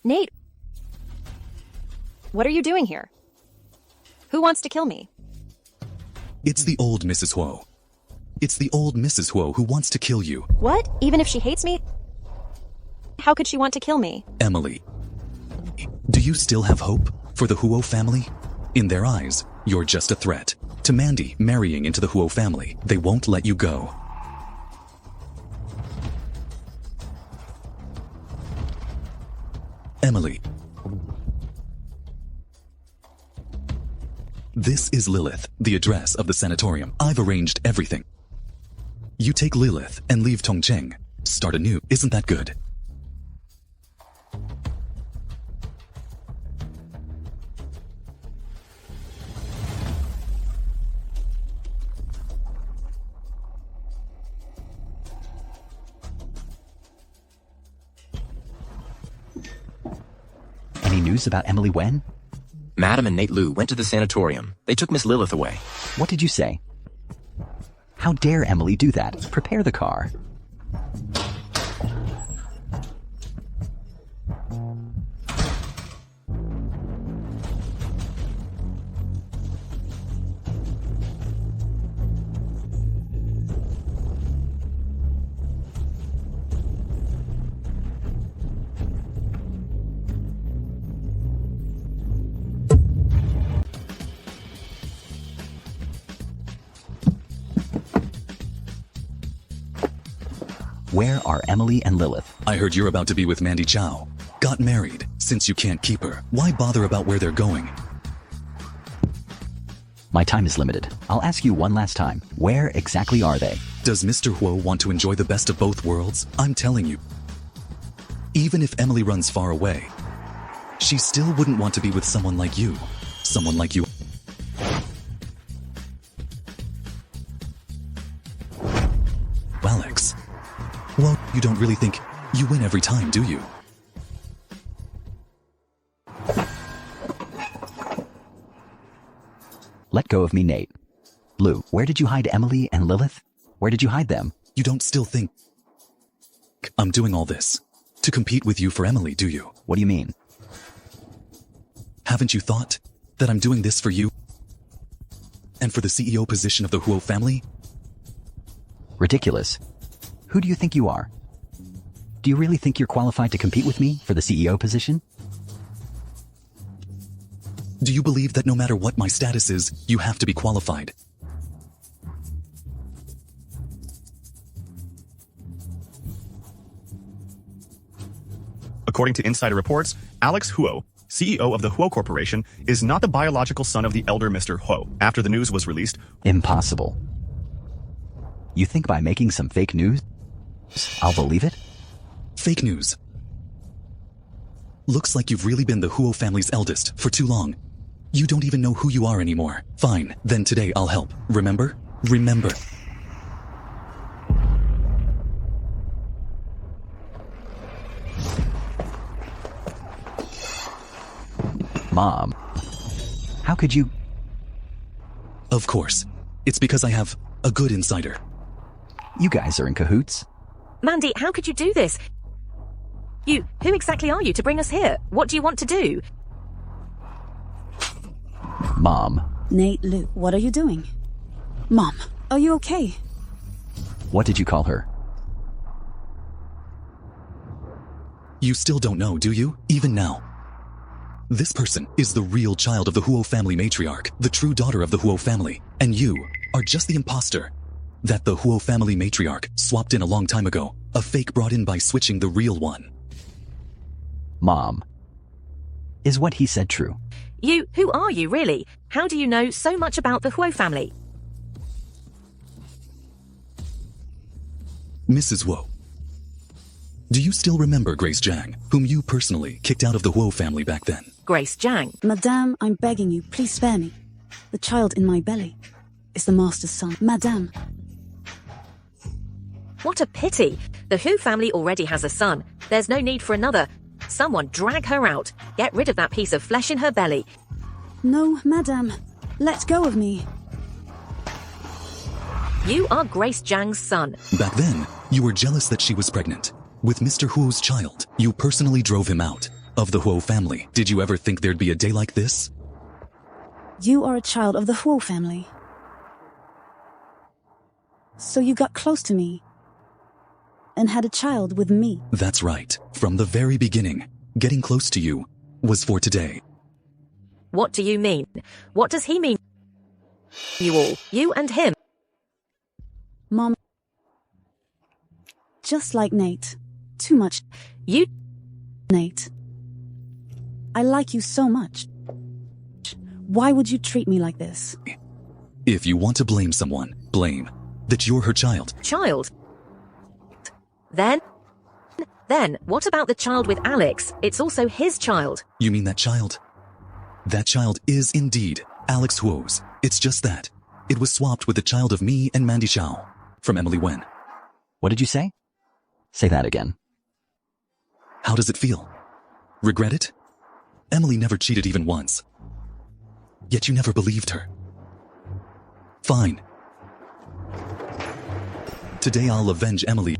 Nate! What are you doing here? Who wants to kill me? It's the old Mrs. Huo. It's the old Mrs. Huo who wants to kill you. What? Even if she hates me? How could she want to kill me? Emily. Do you still have hope for the Huo family? In their eyes, you're just a threat. To Mandy marrying into the Huo family, they won't let you go. Emily. This is Lilith, the address of the sanatorium. I've arranged everything. You take Lilith and leave Tongcheng. Start anew. Isn't that good? Any news about Emily Wen? Madam and Nate Liu went to the sanatorium. They took Miss Lilith away. What did you say? How dare Emily do that? Prepare the car. Where are Emily and Lilith? I heard you're about to be with Mandy Chow. Got married. Since you can't keep her, why bother about where they're going? My time is limited. I'll ask you one last time. Where exactly are they? Does Mr. Huo want to enjoy the best of both worlds? I'm telling you. Even if Emily runs far away, she still wouldn't want to be with someone like you. Someone like you. Alex. Well, you don't really think you win every time, do you? Let go of me, Nate. Lou, where did you hide Emily and Lilith? Where did you hide them? You don't still think I'm doing all this to compete with you for Emily, do you? What do you mean? Haven't you thought that I'm doing this for you? And for the CEO position of the Huo family? Ridiculous. Who do you think you are? Do you really think you're qualified to compete with me for the CEO position? Do you believe that no matter what my status is, you have to be qualified? According to insider reports, Alex Huo, CEO of the Huo Corporation, is not the biological son of the elder Mr. Huo. After the news was released, Impossible. You think by making some fake news, I'll believe it? Fake news. Looks like you've really been the Huo family's eldest for too long. You don't even know who you are anymore. Fine, then today I'll help. Remember? Remember. Mom, How could you? Of course. It's because I have a good insider. You guys are in cahoots. Mandy, how could you do this? Who exactly are you to bring us here? What do you want to do? Mom, Nate, Lou, what are you doing? Mom, are you okay? what did you call her? You still don't know, do you? Even now. This person is the real child of the Huo family matriarch, the true daughter of the Huo family, and you are just the imposter that the Huo family matriarch swapped in a long time ago, a fake brought in by switching the real one. Mom, is what he said true? Who are you, really? How do you know so much about the Huo family? Mrs. Huo, do you still remember Grace Zhang, whom you personally kicked out of the Huo family back then? Grace Zhang. Madame, I'm begging you, please spare me. The child in my belly is the master's son. Madame. What a pity. The Hu family already has a son. There's no need for another. Someone drag her out. Get rid of that piece of flesh in her belly. No, Madame. Let go of me. You are Grace Zhang's son. Back then, you were jealous that she was pregnant. With Mr. Huo's child, you personally drove him out of the Huo family. Did you ever think there'd be a day like this? You are a child of the Huo family. So you got close to me and had a child with me. That's right. From the very beginning, getting close to you was for today. What do you mean? What does he mean? You all. You and him. Mom. Just like Nate. Too much. You. Nate. I like you so much. Why would you treat me like this? If you want to blame someone, blame that you're her child. Child? Then, what about the child with Alex? It's also his child. You mean that child? That child is indeed Alex Huo's. It's just that it was swapped with the child of me and Mandy Xiao from Emily Wen. What did you say? Say that again. How does it feel? Regret it? Emily never cheated even once. Yet you never believed her. Fine. Today I'll avenge Emily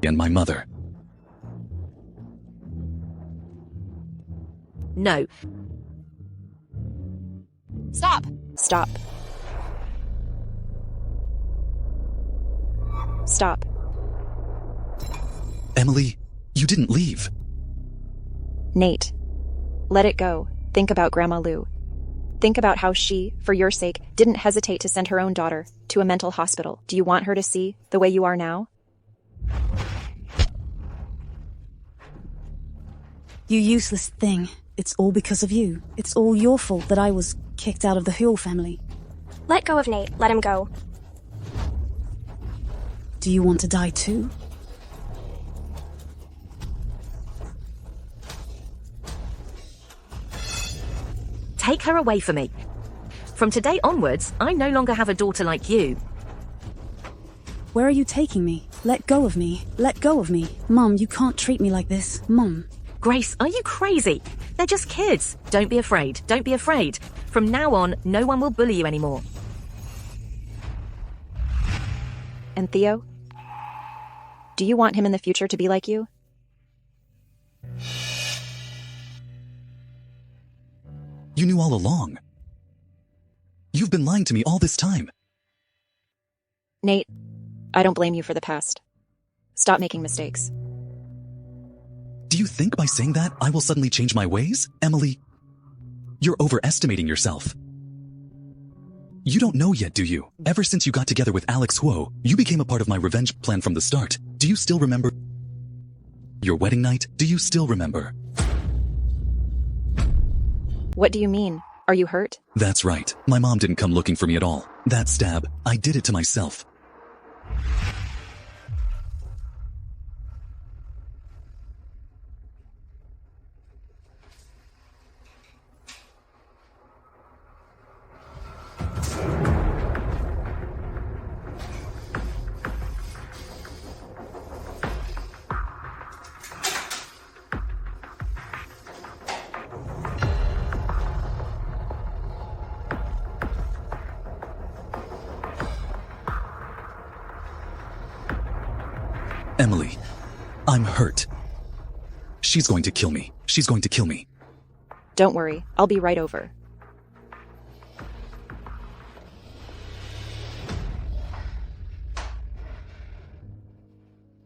and my mother. No. Stop. Stop. Stop. Emily, you didn't leave. Nate, let it go. Think about Grandma Lou. Think about how she, for your sake, didn't hesitate to send her own daughter to a mental hospital. Do you want her to see the way you are now? You useless thing. It's all because of you. It's all your fault that I was kicked out of the Huo family. Let go of Nate. Let him go. Do you want to die too? Take her away from me. From today onwards, I no longer have a daughter like you. Where are you taking me? Let go of me. Let go of me. Mom, you can't treat me like this. Mom. Grace, are you crazy? They're just kids. Don't be afraid. Don't be afraid. From now on, no one will bully you anymore. And Theo? Do you want him in the future to be like you? You knew all along. You've been lying to me all this time. Nate, I don't blame you for the past. Stop making mistakes. Do you think by saying that I will suddenly change my ways? Emily, you're overestimating yourself. You don't know yet, do you? Ever since you got together with Alex Huo, you became a part of my revenge plan from the start. Do you still remember your wedding night? Do you still remember? What do you mean? Are you hurt? That's right. My mom didn't come looking for me at all. That stab, I did it to myself. Emily, I'm hurt. She's going to kill me. She's going to kill me. Don't worry, I'll be right over.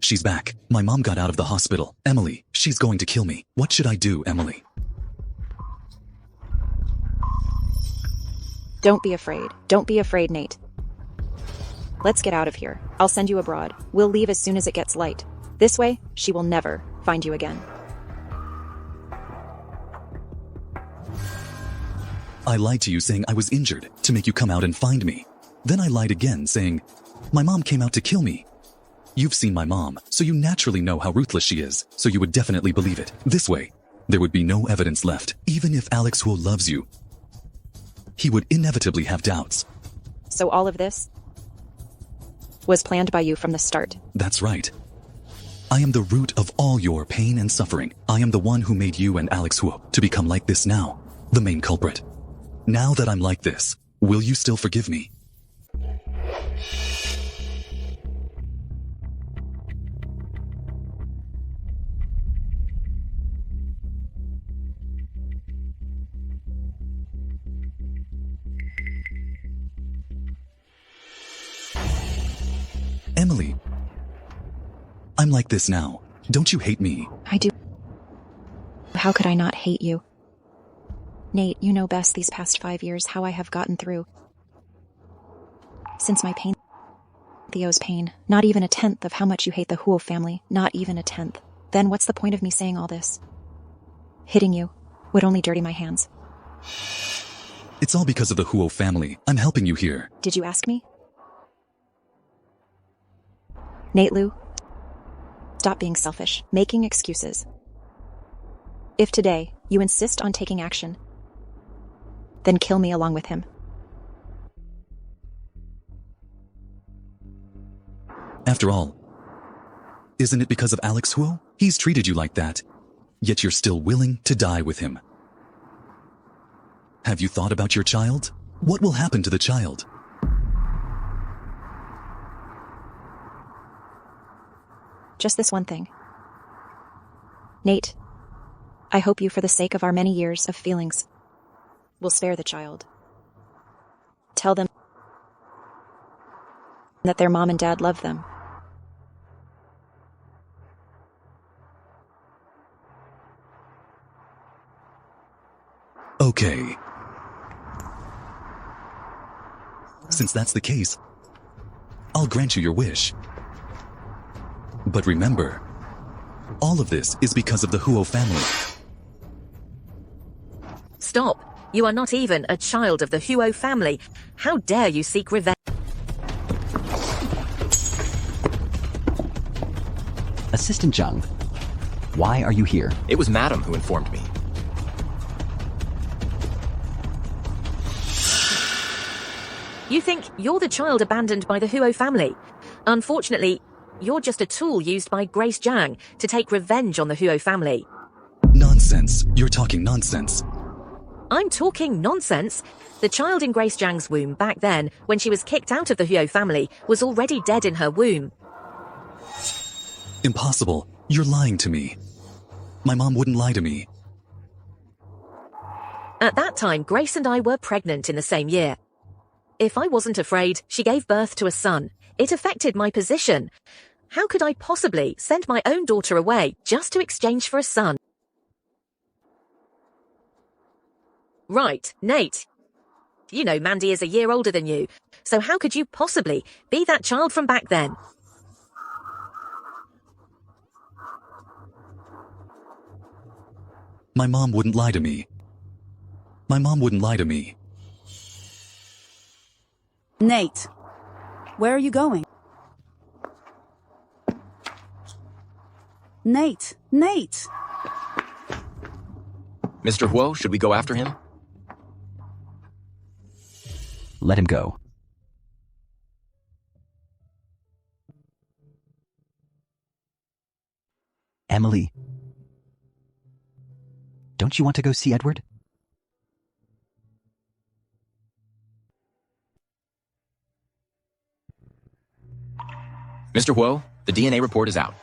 She's back. My mom got out of the hospital. Emily, she's going to kill me. What should I do, Emily? Don't be afraid. Don't be afraid, Nate. Let's get out of here. I'll send you abroad. We'll leave as soon as it gets light. This way, she will never find you again. I lied to you saying I was injured to make you come out and find me. Then I lied again saying, my mom came out to kill me. You've seen my mom, so you naturally know how ruthless she is, so you would definitely believe it. This way, there would be no evidence left. Even if Alex Huo loves you, he would inevitably have doubts. So all of this was planned by you from the start. That's right. I am the root of all your pain and suffering. I am the one who made you and Alex Huo to become like this now, the main culprit. Now that I'm like this, will you still forgive me? Emily, I'm like this now. Don't you hate me? I do. How could I not hate you? Nate, you know best these past 5 years how I have gotten through. Since my pain, Theo's pain, not even a tenth of how much you hate the Huo family, not even a tenth. Then what's the point of me saying all this? Hitting you would only dirty my hands. It's all because of the Huo family. I'm helping you here. Did you ask me? Nate Lu, stop being selfish, making excuses. If today you insist on taking action, then kill me along with him. After all, isn't it because of Alex Huo? He's treated you like that, yet you're still willing to die with him. Have you thought about your child? What will happen to the child? Just this one thing. Nate, I hope you, for the sake of our many years of feelings, will spare the child. Tell them that their mom and dad love them. Okay. Since that's the case, I'll grant you your wish. But remember, all of this is because of the Huo family. Stop. You are not even a child of the Huo family. How dare you seek revenge? Assistant Zhang, why are you here? It was Madam who informed me. You think you're the child abandoned by the Huo family. Unfortunately, you're just a tool used by Grace Zhang to take revenge on the Huo family. Nonsense. You're talking nonsense. I'm talking nonsense. The child in Grace Zhang's womb back then, when she was kicked out of the Huo family, was already dead in her womb. Impossible. You're lying to me. My mom wouldn't lie to me. At that time, Grace and I were pregnant in the same year. If I wasn't afraid, she gave birth to a son. It affected my position. How could I possibly send my own daughter away just to exchange for a son? Right, Nate. You know Mandy is a year older than you, so how could you possibly be that child from back then? My mom wouldn't lie to me. My mom wouldn't lie to me. Nate, where are you going? Nate! Nate! Mr. Huo, should we go after him? Let him go. Emily, don't you want to go see Edward? Mr. Huo, the DNA report is out.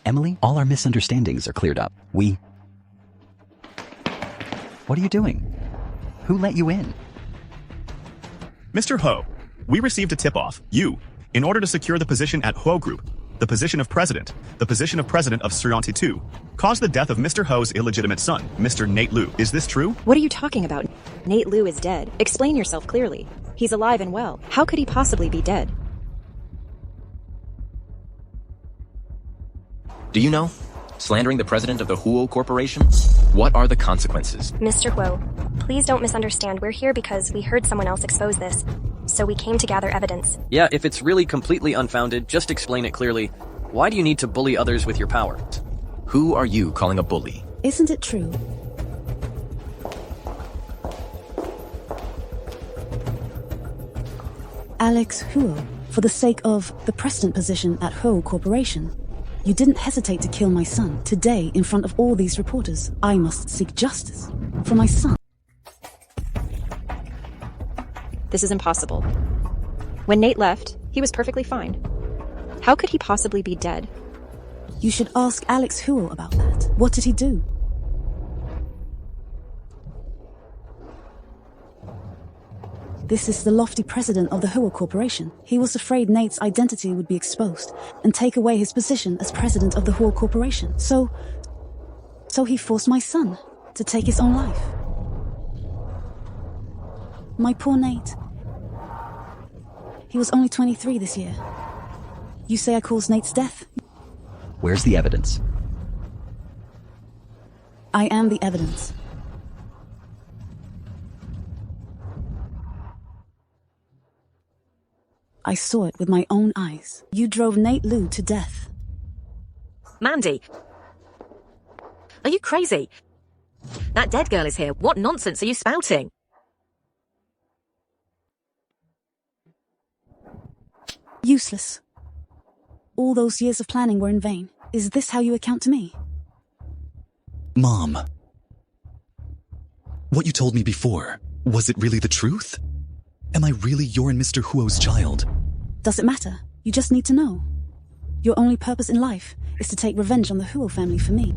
Emily, all our misunderstandings are cleared up. What are you doing? Who let you in? Mr. Ho, we received a tip-off. You, in order to secure the position at Ho Group, the position of president of Srianti 2, caused the death of Mr. Ho's illegitimate son, Mr. Nate Liu. Is this true? What are you talking about? Nate Liu is dead. Explain yourself clearly. He's alive and well. How could he possibly be dead? Do you know? Slandering the president of the Huo Corporation? What are the consequences? Mr. Huo, please don't misunderstand. We're here because we heard someone else expose this, so we came to gather evidence. Yeah, if it's really completely unfounded, just explain it clearly. Why do you need to bully others with your power? Who are you calling a bully? Isn't it true? Alex Huo, for the sake of the president position at Huo Corporation, you didn't hesitate to kill my son. Today, in front of all these reporters, I must seek justice for my son. This is impossible. When Nate left, he was perfectly fine. How could he possibly be dead? You should ask Alex Huo about that. What did he do? This is the lofty president of the Huo Corporation. He was afraid Nate's identity would be exposed and take away his position as president of the Huo Corporation. So he forced my son to take his own life. My poor Nate. He was only 23 this year. You say I caused Nate's death? Where's the evidence? I am the evidence. I saw it with my own eyes. You drove Nate Liu to death. Mandy, are you crazy? That dead girl is here. What nonsense are you spouting? Useless. All those years of planning were in vain. Is this how you account to me? Mom. What you told me before, was it really the truth? Am I really your and Mr. Huo's child? Does it matter? You just need to know. Your only purpose in life is to take revenge on the Huo family for me.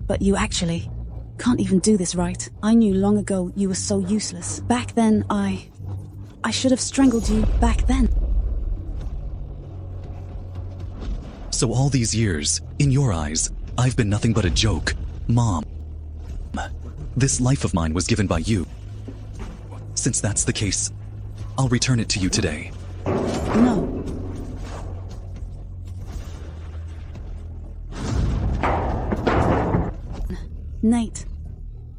But you actually can't even do this right. I knew long ago you were so useless. Back then, I should have strangled you back then. So all these years, in your eyes, I've been nothing but a joke. Mom. This life of mine was given by you. Since that's the case, I'll return it to you today. No. Nate.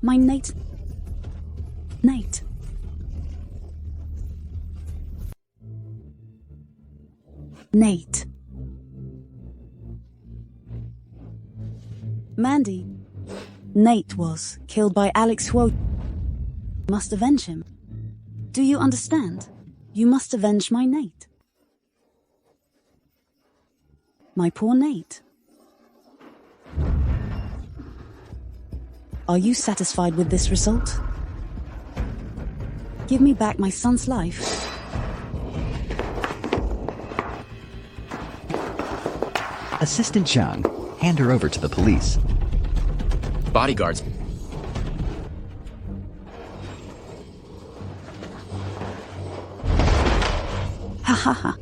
My Nate. Nate. Nate. Mandy. Nate was killed by Alex Huo. Must avenge him. Do you understand? You must avenge my Nate. My poor Nate. Are you satisfied with this result? Give me back my son's life. Assistant Zhang, hand her over to the police. Bodyguards. Ha ha ha.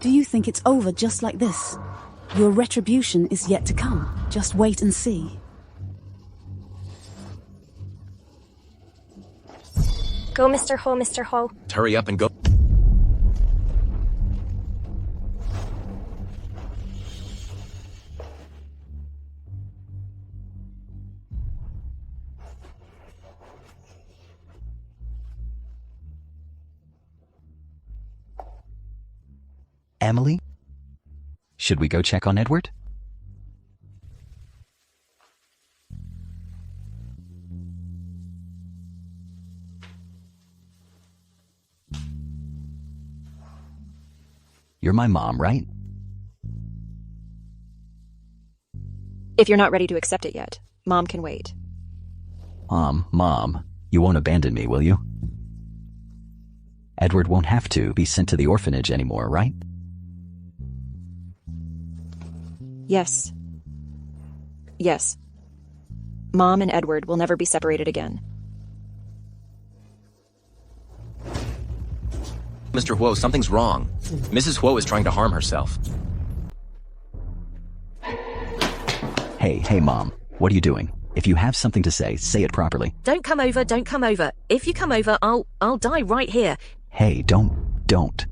Do you think it's over just like this? Your retribution is yet to come. Just wait and see. Go, Mr. Ho, Mr. Ho. Hurry up and go. Emily? Should we go check on Edward? You're my mom, right? If you're not ready to accept it yet, Mom can wait. Mom, you won't abandon me, will you? Edward won't have to be sent to the orphanage anymore, right? Yes. Yes. Mom and Edward will never be separated again. Mr. Huo, something's wrong. Mrs. Huo is trying to harm herself. Hey, Mom. What are you doing? If you have something to say it properly. Don't come over, don't come over. If you come over, I'll die right here. Hey, don't.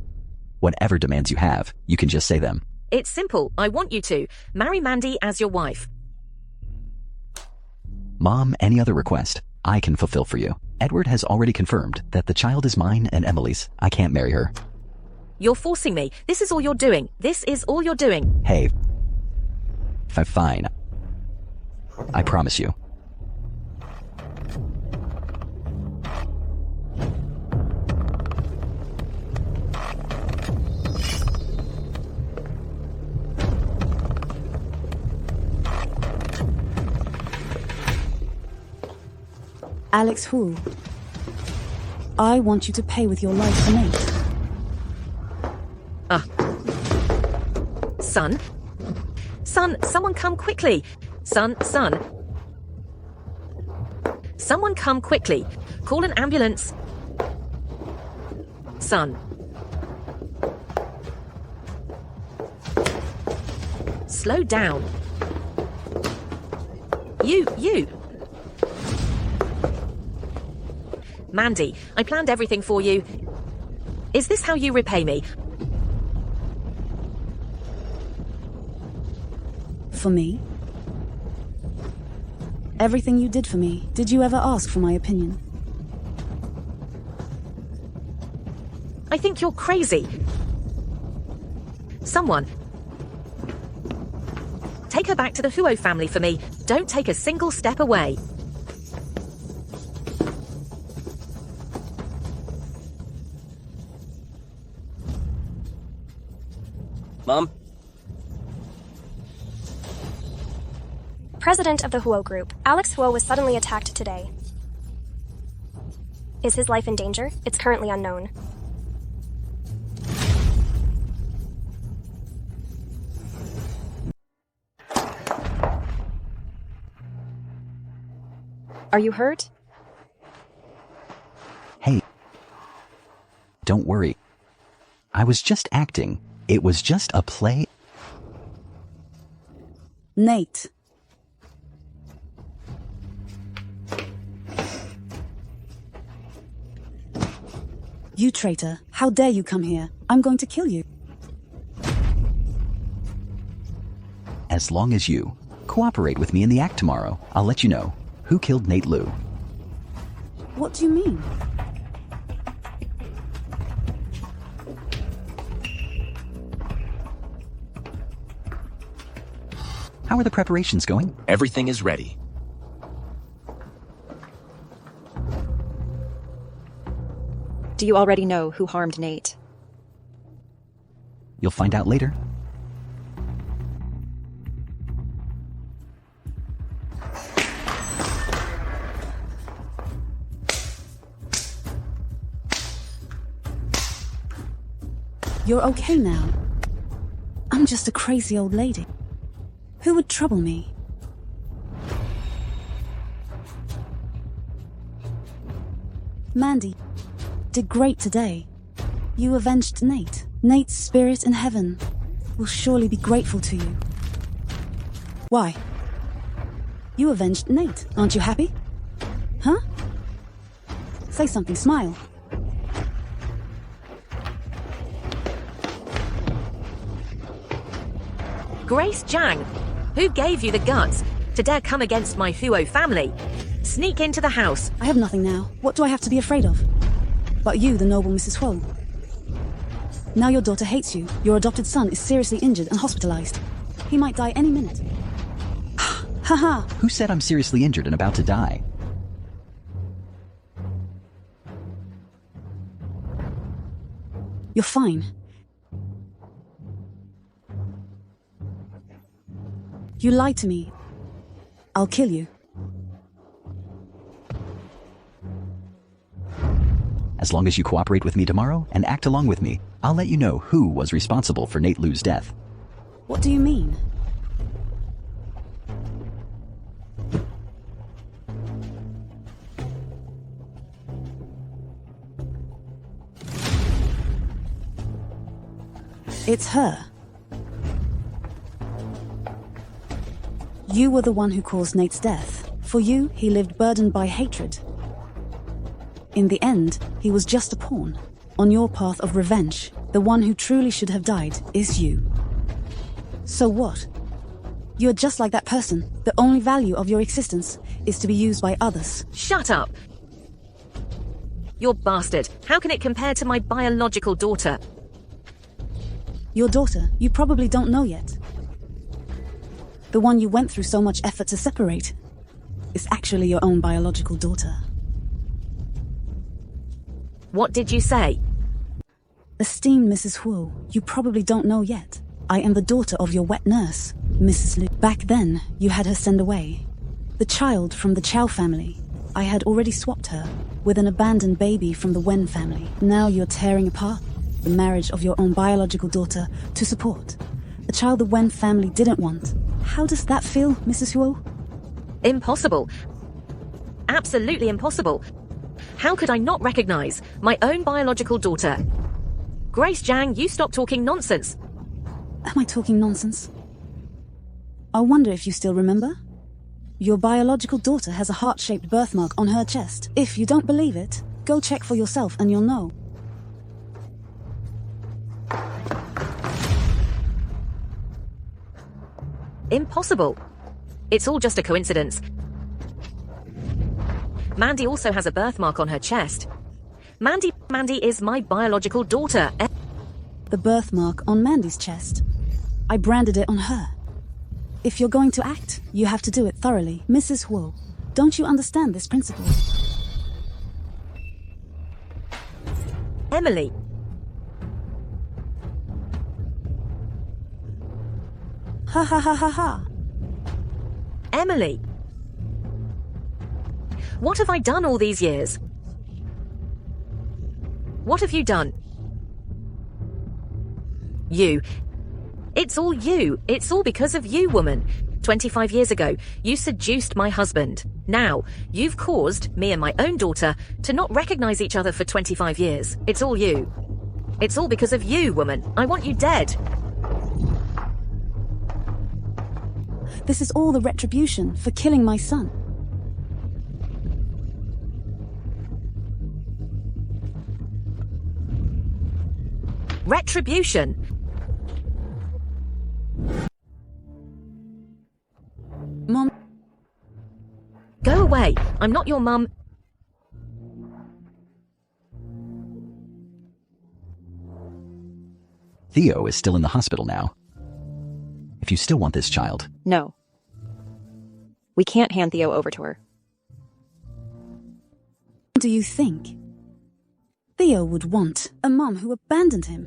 Whatever demands you have, you can just say them. It's simple. I want you to. Marry Mandy as your wife. Mom, any other request, I can fulfill for you. Edward has already confirmed that the child is mine and Emily's. I can't marry her. You're forcing me. This is all you're doing. This is all you're doing. Hey. Fine. I promise you. Alex Hu, I want you to pay with your life for Nate. Son? Son, someone come quickly. Son. Someone come quickly. Call an ambulance. Son. Slow down. You. Mandy, I planned everything for you. Is this how you repay me? For me? Everything you did for me, did you ever ask for my opinion? I think you're crazy. Someone. Take her back to the Huo family for me. Don't take a single step away. Mom? President of the Huo Group, Alex Huo was suddenly attacked today. Is his life in danger? It's currently unknown. Are you hurt? Hey. Don't worry. I was just acting. It was just a play. Nate. You traitor. How dare you come here? I'm going to kill you. As long as you cooperate with me in the act tomorrow, I'll let you know who killed Nate Liu. What do you mean? How are the preparations going? Everything is ready. Do you already know who harmed Nate? You'll find out later. You're okay now. I'm just a crazy old lady. Who would trouble me? Mandy did great today. You avenged Nate. Nate's spirit in heaven will surely be grateful to you. Why? You avenged Nate. Aren't you happy? Huh? Say something, smile. Grace Zhang, who gave you the guts to dare come against my Huo family? Sneak into the house. I have nothing now. What do I have to be afraid of? But you, the noble Mrs. Huo. Now your daughter hates you. Your adopted son is seriously injured and hospitalized. He might die any minute. Haha. Who said I'm seriously injured and about to die? You're fine. You lied to me. I'll kill you. As long as you cooperate with me tomorrow and act along with me, I'll let you know who was responsible for Nate Liu's death. What do you mean? It's her. You were the one who caused Nate's death. For you, he lived burdened by hatred. In the end, he was just a pawn. On your path of revenge, the one who truly should have died is you. So what? You are just like that person. The only value of your existence is to be used by others. Shut up! You're bastard. How can it compare to my biological daughter? Your daughter, you probably don't know yet. The one you went through so much effort to separate is actually your own biological daughter. What did you say? Esteemed Mrs. Huo, you probably don't know yet. I am the daughter of your wet nurse, Mrs. Liu. Back then, you had her sent away. The child from the Chow family. I had already swapped her with an abandoned baby from the Wen family. Now you're tearing apart the marriage of your own biological daughter to support a child the Wen family didn't want. How does that feel, Mrs. Huo? Impossible. Absolutely impossible. How could I not recognize my own biological daughter? Grace Zhang, you stop talking nonsense. Am I talking nonsense? I wonder if you still remember? Your biological daughter has a heart-shaped birthmark on her chest. If you don't believe it, go check for yourself and you'll know. Impossible. It's all just a coincidence. Mandy also has a birthmark on her chest. Mandy is my biological daughter. The birthmark on Mandy's chest. I branded it on her. If you're going to act, you have to do it thoroughly. Mrs. Huo, don't you understand this principle? Emily. Ha ha ha ha ha. Emily. What have I done all these years? What have you done? You. It's all you. It's all because of you, woman. 25 years ago, you seduced my husband. Now, you've caused me and my own daughter to not recognize each other for 25 years. It's all you. It's all because of you, woman. I want you dead. This is all the retribution for killing my son. Retribution? Mom. Go away. I'm not your mum. Theo is still in the hospital now. If you still want this child... No. We can't hand Theo over to her. Do you think Theo would want a mum who abandoned him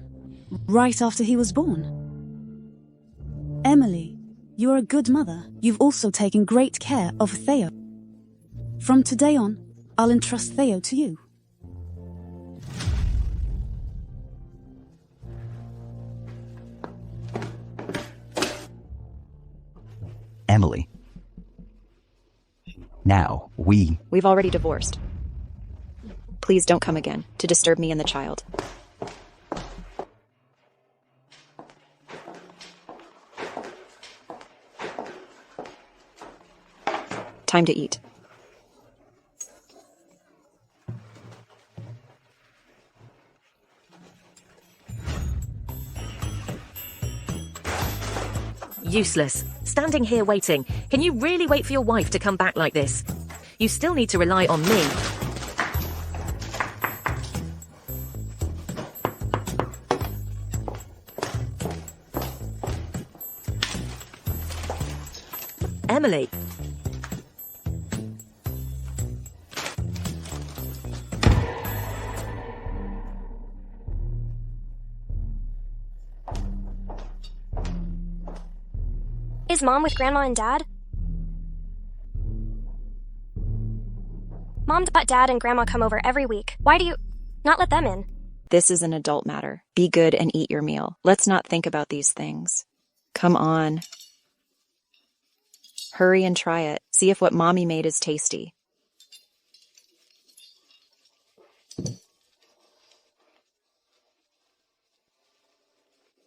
right after he was born? Emily, you're a good mother. You've also taken great care of Theo. From today on, I'll entrust Theo to you. Emily. Now, We've already divorced. Please don't come again to disturb me and the child. Time to eat. Useless. Standing here waiting. Can you really wait for your wife to come back like this? You still need to rely on me. Emily. Is Mom with Grandma and Dad? Mom let Dad and Grandma come over every week. Why do you not let them in? This is an adult matter. Be good and eat your meal. Let's not think about these things. Come on. Hurry and try it. See if what Mommy made is tasty.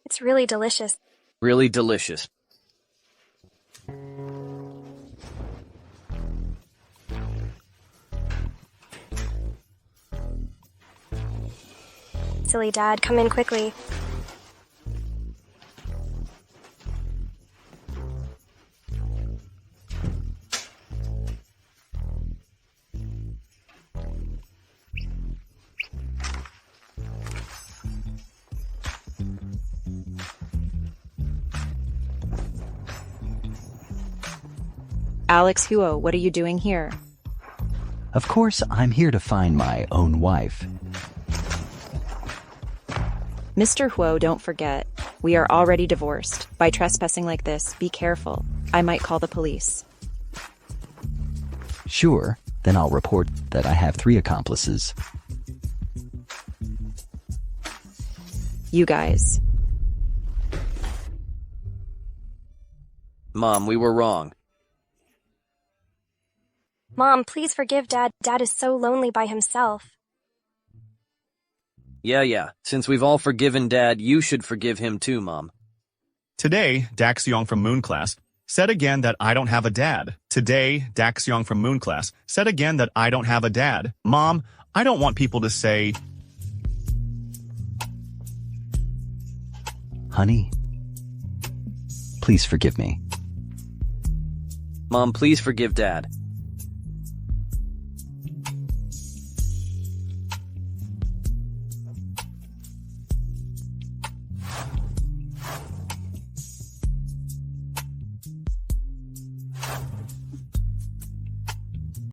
It's really delicious. Really delicious. Silly Dad, come in quickly. Alex Huo, what are you doing here? Of course, I'm here to find my own wife. Mr. Huo, don't forget, we are already divorced. By trespassing like this, be careful. I might call the police. Sure, then I'll report that I have 3 accomplices. You guys. Mom, we were wrong. Mom, please forgive Dad. Dad is so lonely by himself. Yeah. Since we've all forgiven Dad, you should forgive him too, Mom. Today, Daxiong from Moon Class said again that I don't have a dad. Today, Daxiong from Moon Class said again that I don't have a dad. Mom, I don't want people to say... Honey, please forgive me. Mom, please forgive Dad.